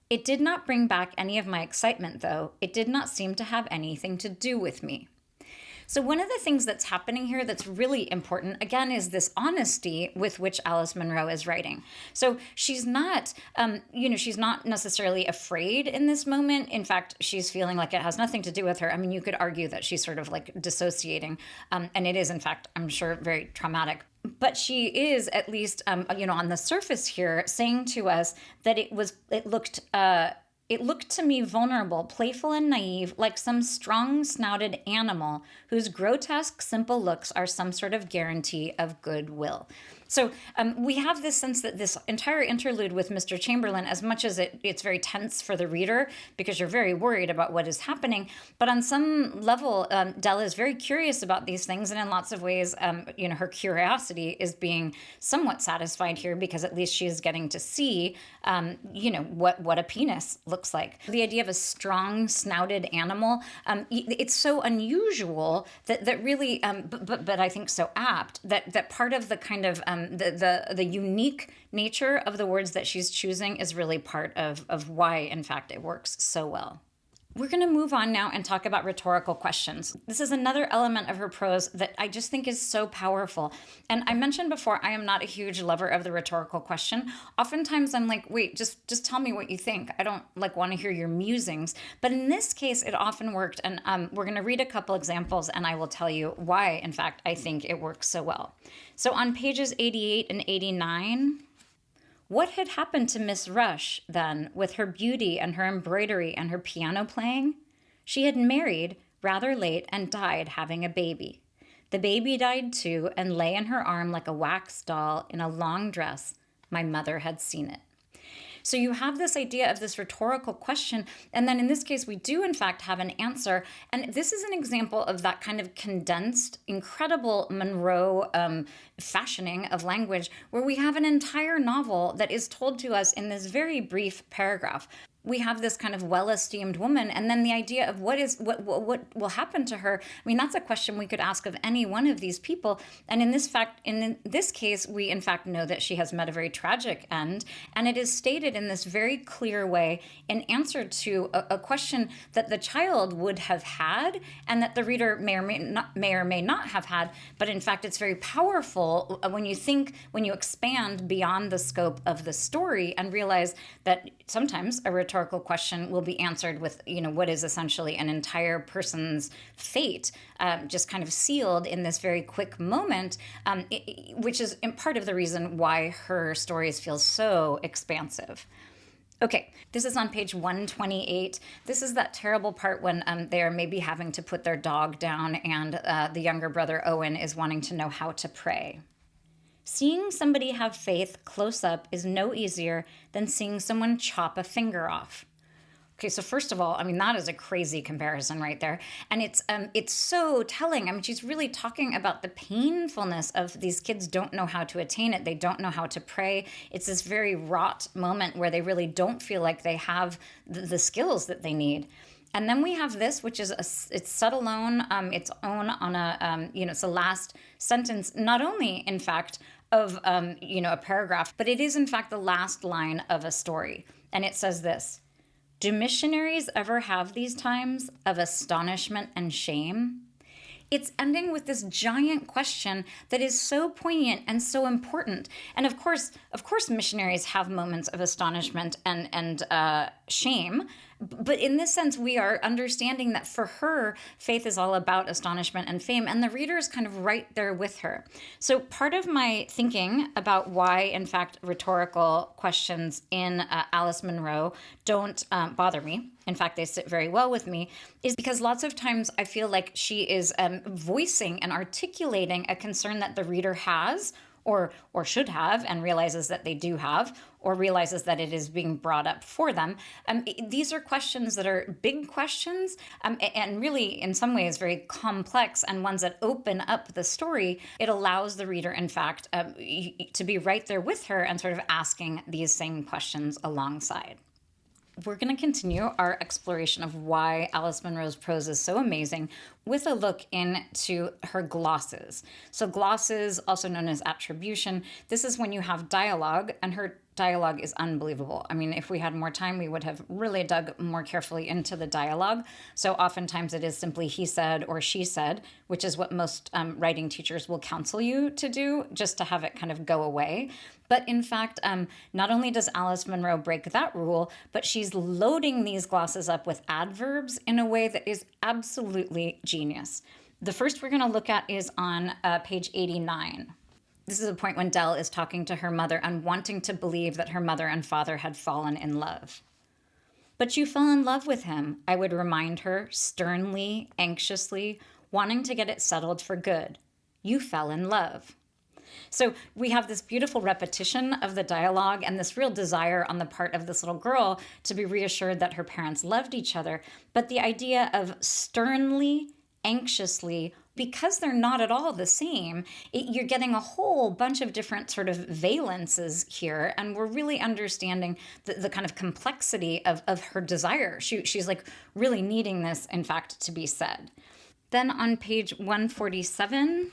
It did not bring back any of my excitement, though. It did not seem to have anything to do with me. So one of the things that's happening here that's really important, again, is this honesty with which Alice Munro is writing. So she's not, she's not necessarily afraid in this moment. In fact, she's feeling like it has nothing to do with her. I mean, you could argue that she's sort of like dissociating, and it is, in fact, I'm sure, very traumatic. But she is, at least, on the surface here, saying to us that it looked to me vulnerable, playful and naive, like some strong-snouted animal whose grotesque, simple looks are some sort of guarantee of goodwill. So we have this sense that this entire interlude with Mr. Chamberlain, as much as it's very tense for the reader because you're very worried about what is happening, but on some level, Della is very curious about these things, and in lots of ways, her curiosity is being somewhat satisfied here because at least she is getting to see, what a penis looks like. The idea of a strong snouted animal, it's so unusual that really, but I think so apt that part of the kind of the unique nature of the words that she's choosing is really part of why, in fact, it works so well. We're going to move on now and talk about rhetorical questions. This is another element of her prose that I just think is so powerful. And I mentioned before, I am not a huge lover of the rhetorical question. Oftentimes I'm like, wait, just tell me what you think. I don't want to hear your musings. But in this case, it often worked. And we're going to read a couple examples and I will tell you why, in fact, I think it works so well. So on pages 88 and 89, what had happened to Miss Rush, then, with her beauty and her embroidery and her piano playing? She had married rather late and died having a baby. The baby died too and lay in her arm like a wax doll in a long dress. My mother had seen it. So you have this idea of this rhetorical question, and then in this case, we do in fact have an answer. And this is an example of that kind of condensed, incredible Munro fashioning of language, where we have an entire novel that is told to us in this very brief paragraph. We have this kind of well-esteemed woman, and then the idea of what will happen to her. I mean, that's a question we could ask of any one of these people. And in this case, we in fact know that she has met a very tragic end, and it is stated in this very clear way in answer to a question that the child would have had, and that the reader may or may not have had. But in fact, it's very powerful when you expand beyond the scope of the story and realize that sometimes a rhetorical question will be answered with, what is essentially an entire person's fate, just kind of sealed in this very quick moment, which is in part of the reason why her stories feel so expansive. Okay, this is on page 128. This is that terrible part when they are maybe having to put their dog down and the younger brother, Owen, is wanting to know how to pray. Seeing somebody have faith close up is no easier than seeing someone chop a finger off. Okay, so first of all, I mean, that is a crazy comparison right there. And it's so telling. I mean, she's really talking about the painfulness of these kids don't know how to attain it. They don't know how to pray. It's this very wrought moment where they really don't feel like they have the skills that they need. And then we have this, which is it's set alone, its own on a, it's the last sentence, not only, in fact, of, a paragraph, but it is, in fact, the last line of a story. And it says this: do missionaries ever have these times of astonishment and shame? It's ending with this giant question that is so poignant and so important. And of course, missionaries have moments of astonishment and shame. But in this sense, we are understanding that for her, faith is all about astonishment and fame, and the reader is kind of right there with her. So part of my thinking about why, in fact, rhetorical questions in Alice Munro don't bother me, in fact, they sit very well with me, is because lots of times I feel like she is voicing and articulating a concern that the reader has, or should have, and realizes that they do have, or realizes that it is being brought up for them. These are questions that are big questions, and really, in some ways, very complex, and ones that open up the story. It allows the reader, in fact, to be right there with her and sort of asking these same questions alongside. We're going to continue our exploration of why Alice Munro's prose is so amazing with a look into her glosses. So glosses, also known as attribution, this is when you have dialogue, and her dialogue is unbelievable. I mean, if we had more time, we would have really dug more carefully into the dialogue. So oftentimes it is simply he said or she said, which is what most writing teachers will counsel you to do, just to have it kind of go away. But in fact, not only does Alice Munro break that rule, but she's loading these glosses up with adverbs in a way that is absolutely genius. The first we're going to look at is on page 89. This is a point when Dell is talking to her mother and wanting to believe that her mother and father had fallen in love. But you fell in love with him, I would remind her, sternly, anxiously, wanting to get it settled for good. You fell in love. So we have this beautiful repetition of the dialogue and this real desire on the part of this little girl to be reassured that her parents loved each other. But the idea of sternly, anxiously, because they're not at all the same, you're getting a whole bunch of different sort of valences here. And we're really understanding the kind of complexity of her desire. She's like really needing this, in fact, to be said. Then on page 147,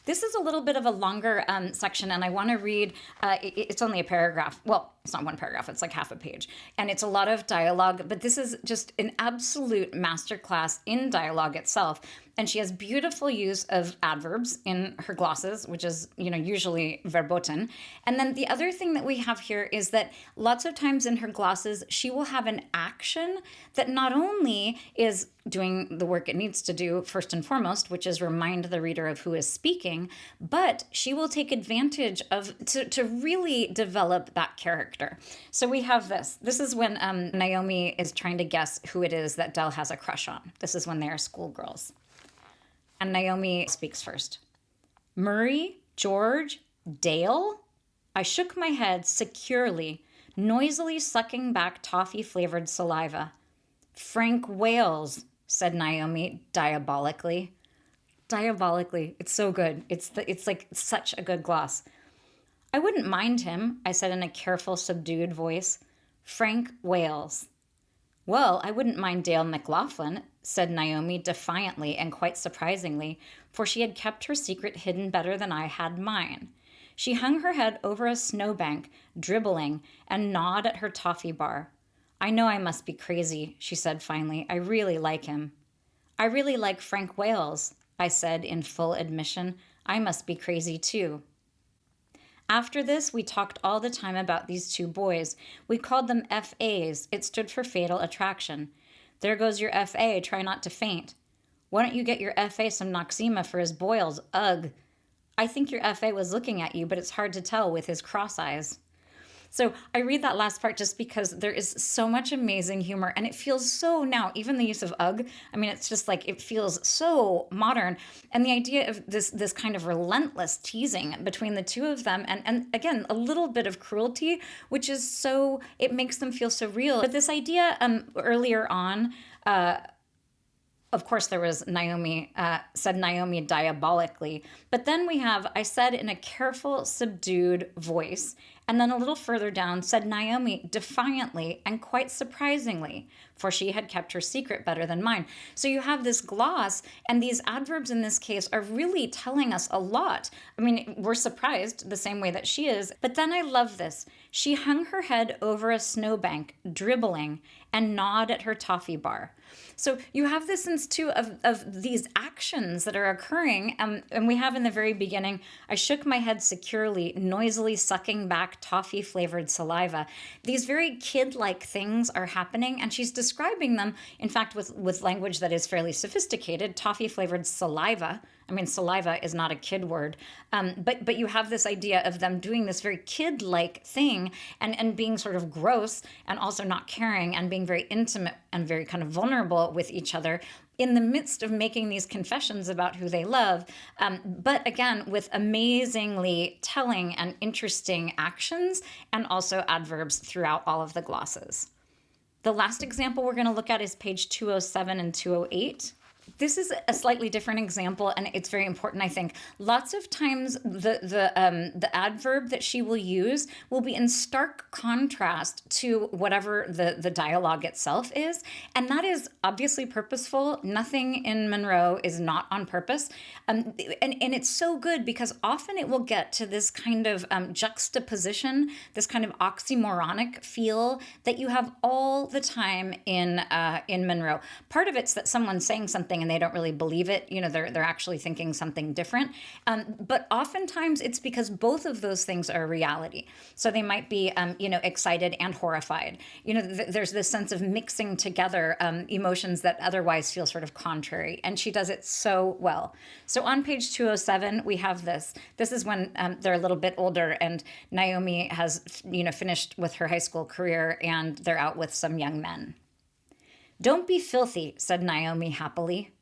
this is a little bit of a longer section, and I want to read, it's only a paragraph. Well, it's not one paragraph, it's like half a page. And it's a lot of dialogue, but this is just an absolute masterclass in dialogue itself. And she has beautiful use of adverbs in her glosses, which is, usually verboten. And then the other thing that we have here is that lots of times in her glosses, she will have an action that not only is doing the work it needs to do first and foremost, which is remind the reader of who is speaking, but she will take advantage of to really develop that character. So we have this. This is when Naomi is trying to guess who it is that Dell has a crush on. This is when they are schoolgirls. And Naomi speaks first. Murray, George, Dale? I shook my head securely, noisily sucking back toffee-flavored saliva. Frank Wales, said Naomi diabolically. Diabolically. It's so good. It's like such a good gloss. I wouldn't mind him, I said in a careful, subdued voice. Frank Wales. Well, I wouldn't mind Dale McLaughlin, said Naomi defiantly and quite surprisingly, for she had kept her secret hidden better than I had mine. She hung her head over a snowbank, dribbling, and gnawed at her toffee bar. I know I must be crazy, she said finally. I really like him. I really like Frank Wales, I said in full admission. I must be crazy too. After this, we talked all the time about these two boys. We called them FAs. It stood for Fatal Attraction. There goes your FA. Try not to faint. Why don't you get your FA some Noxema for his boils? Ugh. I think your FA was looking at you, but it's hard to tell with his cross eyes. So I read that last part just because there is so much amazing humor, and it feels so now, even the use of ugh, I mean, it's just like, it feels so modern. And the idea of this kind of relentless teasing between the two of them, and again, a little bit of cruelty, which is so, it makes them feel so real. But this idea earlier on, of course, there was Naomi, said Naomi diabolically. But then we have, I said in a careful, subdued voice. And then a little further down, said Naomi defiantly and quite surprisingly, for she had kept her secret better than mine. So you have this gloss, and these adverbs in this case are really telling us a lot. I mean, we're surprised the same way that she is. But then I love this. She hung her head over a snowbank, dribbling, and gnawed at her toffee bar. So you have this sense, too, of these actions that are occurring. And we have in the very beginning, I shook my head securely, noisily sucking back toffee-flavored saliva. These very kid-like things are happening, and she's describing them, in fact, with language that is fairly sophisticated, toffee-flavored saliva. I mean, saliva is not a kid word, but you have this idea of them doing this very kid-like thing and being sort of gross and also not caring and being very intimate and very kind of vulnerable with each other in the midst of making these confessions about who they love, but again, with amazingly telling and interesting actions and also adverbs throughout all of the glosses. The last example we're going to look at is page 207 and 208. This is a slightly different example, and it's very important, I think. Lots of times, the adverb that she will use will be in stark contrast to whatever the dialogue itself is, and that is obviously purposeful. Nothing in Munro is not on purpose, and it's so good because often it will get to this kind of juxtaposition, this kind of oxymoronic feel that you have all the time in Munro. Part of it's that someone's saying something and they don't really believe it. You know, they're actually thinking something different. But oftentimes it's because both of those things are reality. So they might be, excited and horrified. There's this sense of mixing together emotions that otherwise feel sort of contrary. And she does it so well. So on page 207, we have this. This is when they're a little bit older and Naomi has, finished with her high school career and they're out with some young men. Don't be filthy, said Naomi happily.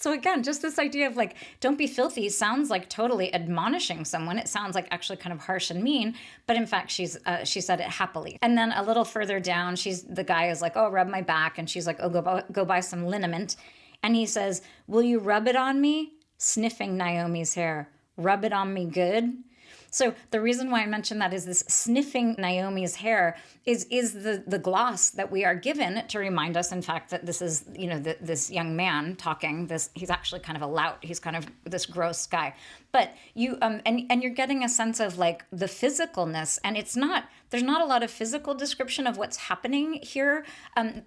So again, just this idea of like, don't be filthy sounds like totally admonishing someone. It sounds like actually kind of harsh and mean, but in fact, she said it happily. And then a little further down, the guy is like, oh, rub my back. And she's like, oh, go buy some liniment. And he says, will you rub it on me? Sniffing Naomi's hair. Rub it on me good. So the reason why I mentioned that is this sniffing Naomi's hair is the gloss that we are given to remind us, in fact, that this is, this young man talking. He's actually kind of a lout. He's kind of this gross guy. But you and you're getting a sense of like the physicalness, and there's not a lot of physical description of what's happening here.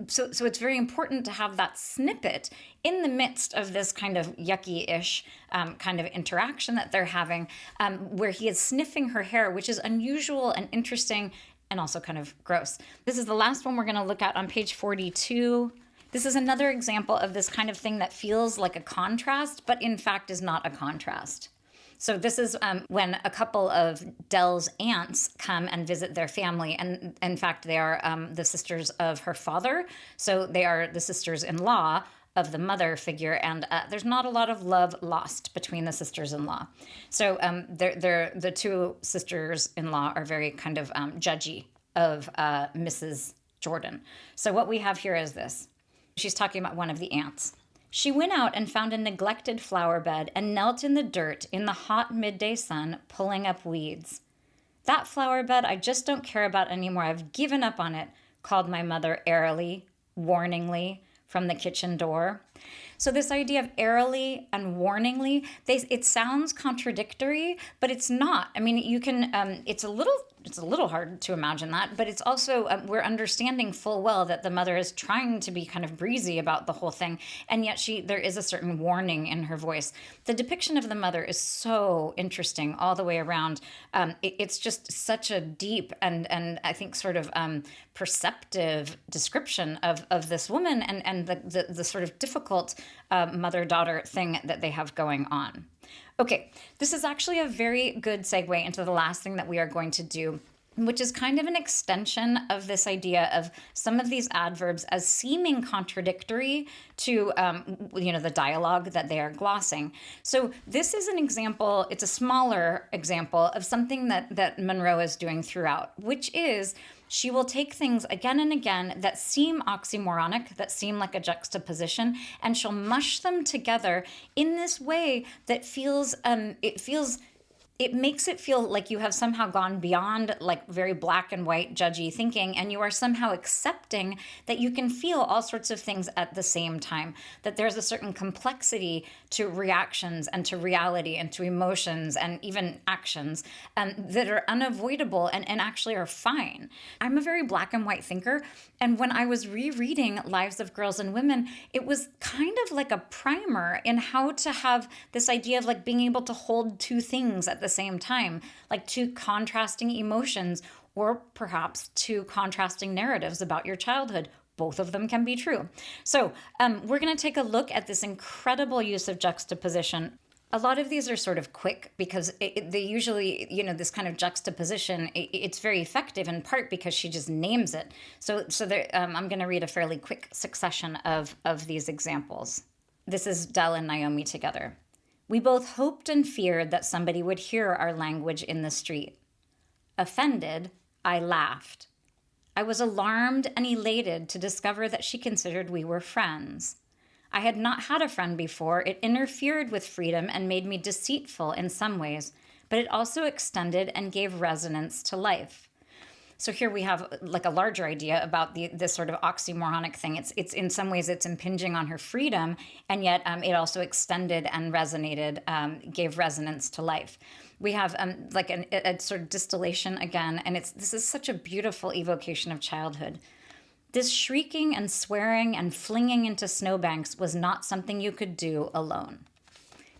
So it's very important to have that snippet in the midst of this kind of yucky-ish kind of interaction that they're having, where he is sniffing her hair, which is unusual and interesting and also kind of gross. This is the last one we're going to look at on page 42. This is another example of this kind of thing that feels like a contrast, but in fact is not a contrast. So this is when a couple of Dell's aunts come and visit their family. And in fact, they are the sisters of her father. So they are the sisters-in-law of the mother figure. And there's not a lot of love lost between the sisters-in-law. So the two sisters-in-law are very kind of judgy of Mrs. Jordan. So what we have here is this. She's talking about one of the aunts. She went out and found a neglected flower bed and knelt in the dirt in the hot midday sun, pulling up weeds. That flower bed I just don't care about anymore. I've given up on it, called my mother airily, warningly, from the kitchen door. So this idea of airily and warningly, it sounds contradictory, but it's not. I mean, you can, it's a little hard to imagine that, but it's also, we're understanding full well that the mother is trying to be kind of breezy about the whole thing, and yet there is a certain warning in her voice. The depiction of the mother is so interesting all the way around. It's just such a deep and I think sort of perceptive description of this woman and the sort of difficult mother-daughter thing that they have going on. Okay, this is actually a very good segue into the last thing that we are going to do, which is kind of an extension of this idea of some of these adverbs as seeming contradictory to, the dialogue that they are glossing. So this is an example, it's a smaller example of something that Munro is doing throughout, which is she will take things again and again that seem oxymoronic, that seem like a juxtaposition, and she'll mush them together in this way that it makes it feel like you have somehow gone beyond like very black and white judgy thinking, and you are somehow accepting that you can feel all sorts of things at the same time, that there's a certain complexity to reactions and to reality and to emotions and even actions that are unavoidable and actually are fine. I'm a very black and white thinker, and when I was rereading Lives of Girls and Women, it was kind of like a primer in how to have this idea of like being able to hold two things at the same time, like two contrasting emotions, or perhaps two contrasting narratives about your childhood. Both of them can be true. So we're going to take a look at this incredible use of juxtaposition. A lot of these are sort of quick because they usually, this kind of juxtaposition, it's very effective in part because she just names it. So I'm going to read a fairly quick succession of these examples. This is Dell and Naomi together. We both hoped and feared that somebody would hear our language in the street. Offended, I laughed. I was alarmed and elated to discover that she considered we were friends. I had not had a friend before. It interfered with freedom and made me deceitful in some ways, but it also extended and gave resonance to life. So here we have like a larger idea about this sort of oxymoronic thing. It's in some ways it's impinging on her freedom, and yet it also extended and resonated, gave resonance to life. We have like a sort of distillation again, and this is such a beautiful evocation of childhood. This shrieking and swearing and flinging into snowbanks was not something you could do alone.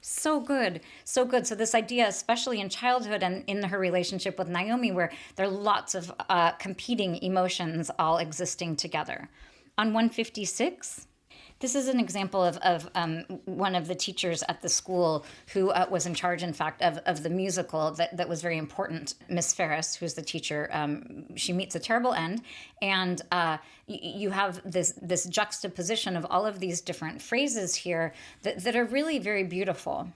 So good, so good. So this idea, especially in childhood and in her relationship with Naomi, where there are lots of competing emotions all existing together. On 156, This is an example of one of the teachers at the school who was in charge, in fact, of the musical that was very important. Miss Ferris, who's the teacher, she meets a terrible end, and you have this juxtaposition of all of these different phrases here that are really very beautiful.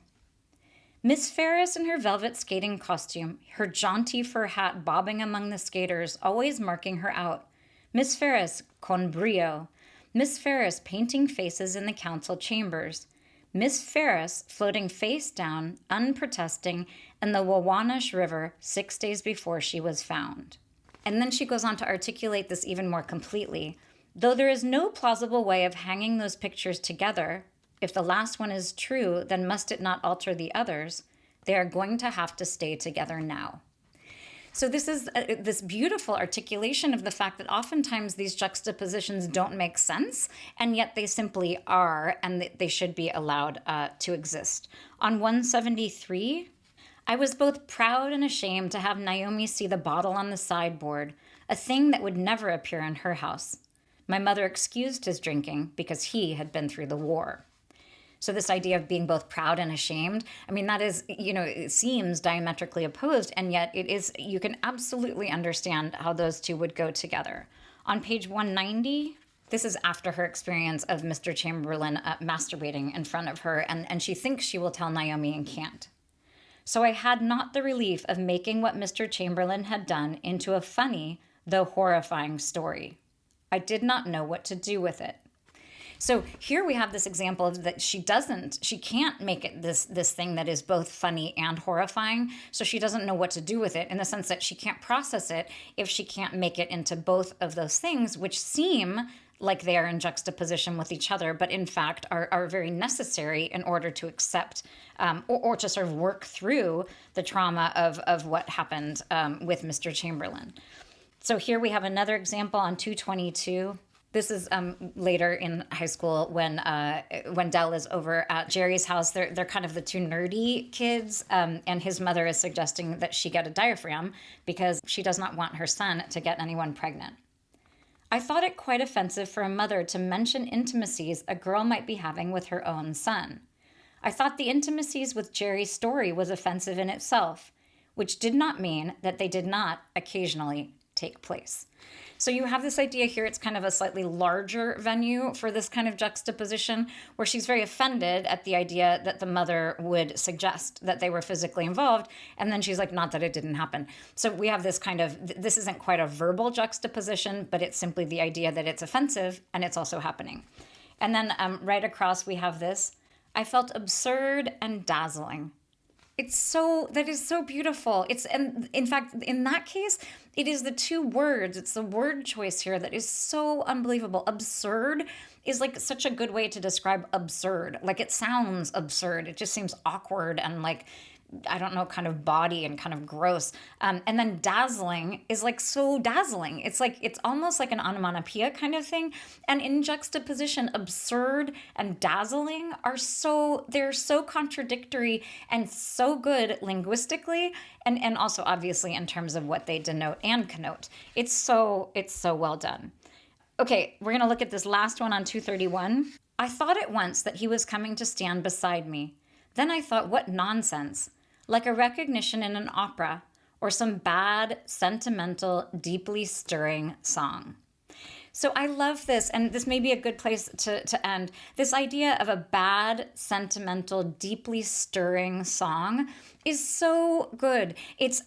Miss Ferris in her velvet skating costume, her jaunty fur hat bobbing among the skaters, always marking her out. Miss Ferris, con brio. Miss Ferris painting faces in the council chambers. Miss Ferris floating face down, unprotesting, in the Wawanish River 6 days before she was found. And then she goes on to articulate this even more completely. Though there is no plausible way of hanging those pictures together, if the last one is true, then must it not alter the others? They are going to have to stay together now. So this is this beautiful articulation of the fact that oftentimes these juxtapositions don't make sense, and yet they simply are, and they should be allowed to exist. On 173, I was both proud and ashamed to have Naomi see the bottle on the sideboard, a thing that would never appear in her house. My mother excused his drinking because he had been through the war. So this idea of being both proud and ashamed, I mean, that is, it seems diametrically opposed, and yet it is, you can absolutely understand how those two would go together. On page 190, this is after her experience of Mr. Chamberlain masturbating in front of her, and she thinks she will tell Naomi and can't. So I had not the relief of making what Mr. Chamberlain had done into a funny, though horrifying story. I did not know what to do with it. So here we have this example of that she can't make it this thing that is both funny and horrifying. So she doesn't know what to do with it, in the sense that she can't process it if she can't make it into both of those things, which seem like they are in juxtaposition with each other, but in fact are very necessary in order to accept or to sort of work through the trauma of what happened with Mr. Chamberlain. So here we have another example on 222. This is later in high school when Dell is over at Jerry's house. They're kind of the two nerdy kids, and his mother is suggesting that she get a diaphragm because she does not want her son to get anyone pregnant. I thought it quite offensive for a mother to mention intimacies a girl might be having with her own son. I thought the intimacies with Jerry's story was offensive in itself, which did not mean that they did not occasionally take place. So you have this idea here, it's kind of a slightly larger venue for this kind of juxtaposition, where she's very offended at the idea that the mother would suggest that they were physically involved, and then she's like, not that it didn't happen. So we have this kind of, this isn't quite a verbal juxtaposition, but it's simply the idea that it's offensive and it's also happening. And then right across we have this, I felt absurd and dazzling. That is so beautiful. And in fact, in that case, it is the two words, it's the word choice here that is so unbelievable. Absurd is like such a good way to describe absurd. Like, it sounds absurd. It just seems awkward and like, I don't know, kind of bawdy and kind of gross. And then dazzling is like so dazzling. It's like, it's almost like an onomatopoeia kind of thing. And in juxtaposition, absurd and dazzling they're so contradictory and so good linguistically, and also obviously in terms of what they denote and connote. It's so well done. Okay, we're gonna look at this last one on 231. I thought at once that he was coming to stand beside me. Then I thought, what nonsense. Like a recognition in an opera or some bad, sentimental, deeply stirring song. So I love this, and this may be a good place to end. This idea of a bad, sentimental, deeply stirring song is so good. It's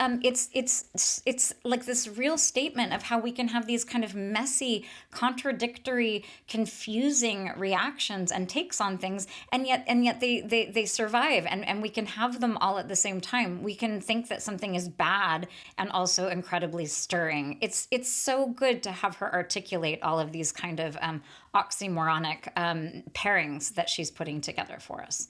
like this real statement of how we can have these kind of messy, contradictory, confusing reactions and takes on things, and yet they survive, and we can have them all at the same time. We can think that something is bad and also incredibly stirring. It's so good to have her articulate all of these kind of oxymoronic pairings that she's putting together for us.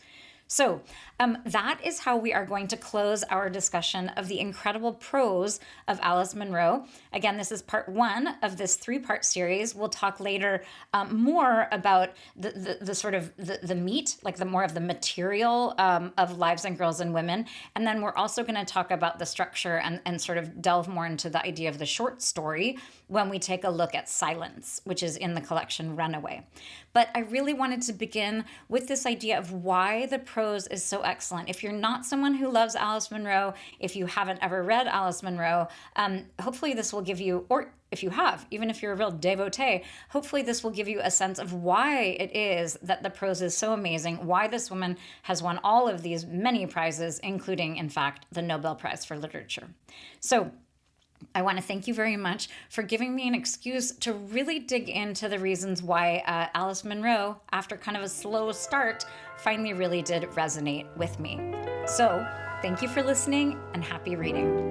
So that is how we are going to close our discussion of the incredible prose of Alice Munro. Again, this is part one of this three-part series. We'll talk later more about the sort of the meat, like the more of the material of Lives and Girls and Women. And then we're also going to talk about the structure and sort of delve more into the idea of the short story when we take a look at Silence, which is in the collection Runaway. But I really wanted to begin with this idea of why the prose is so excellent. If you're not someone who loves Alice Munro, if you haven't ever read Alice Munro, hopefully this will give you, or if you have, even if you're a real devotee, hopefully this will give you a sense of why it is that the prose is so amazing, why this woman has won all of these many prizes, including, in fact, the Nobel Prize for Literature. So I want to thank you very much for giving me an excuse to really dig into the reasons why Alice Munro, after kind of a slow start, finally really did resonate with me. So thank you for listening and happy reading.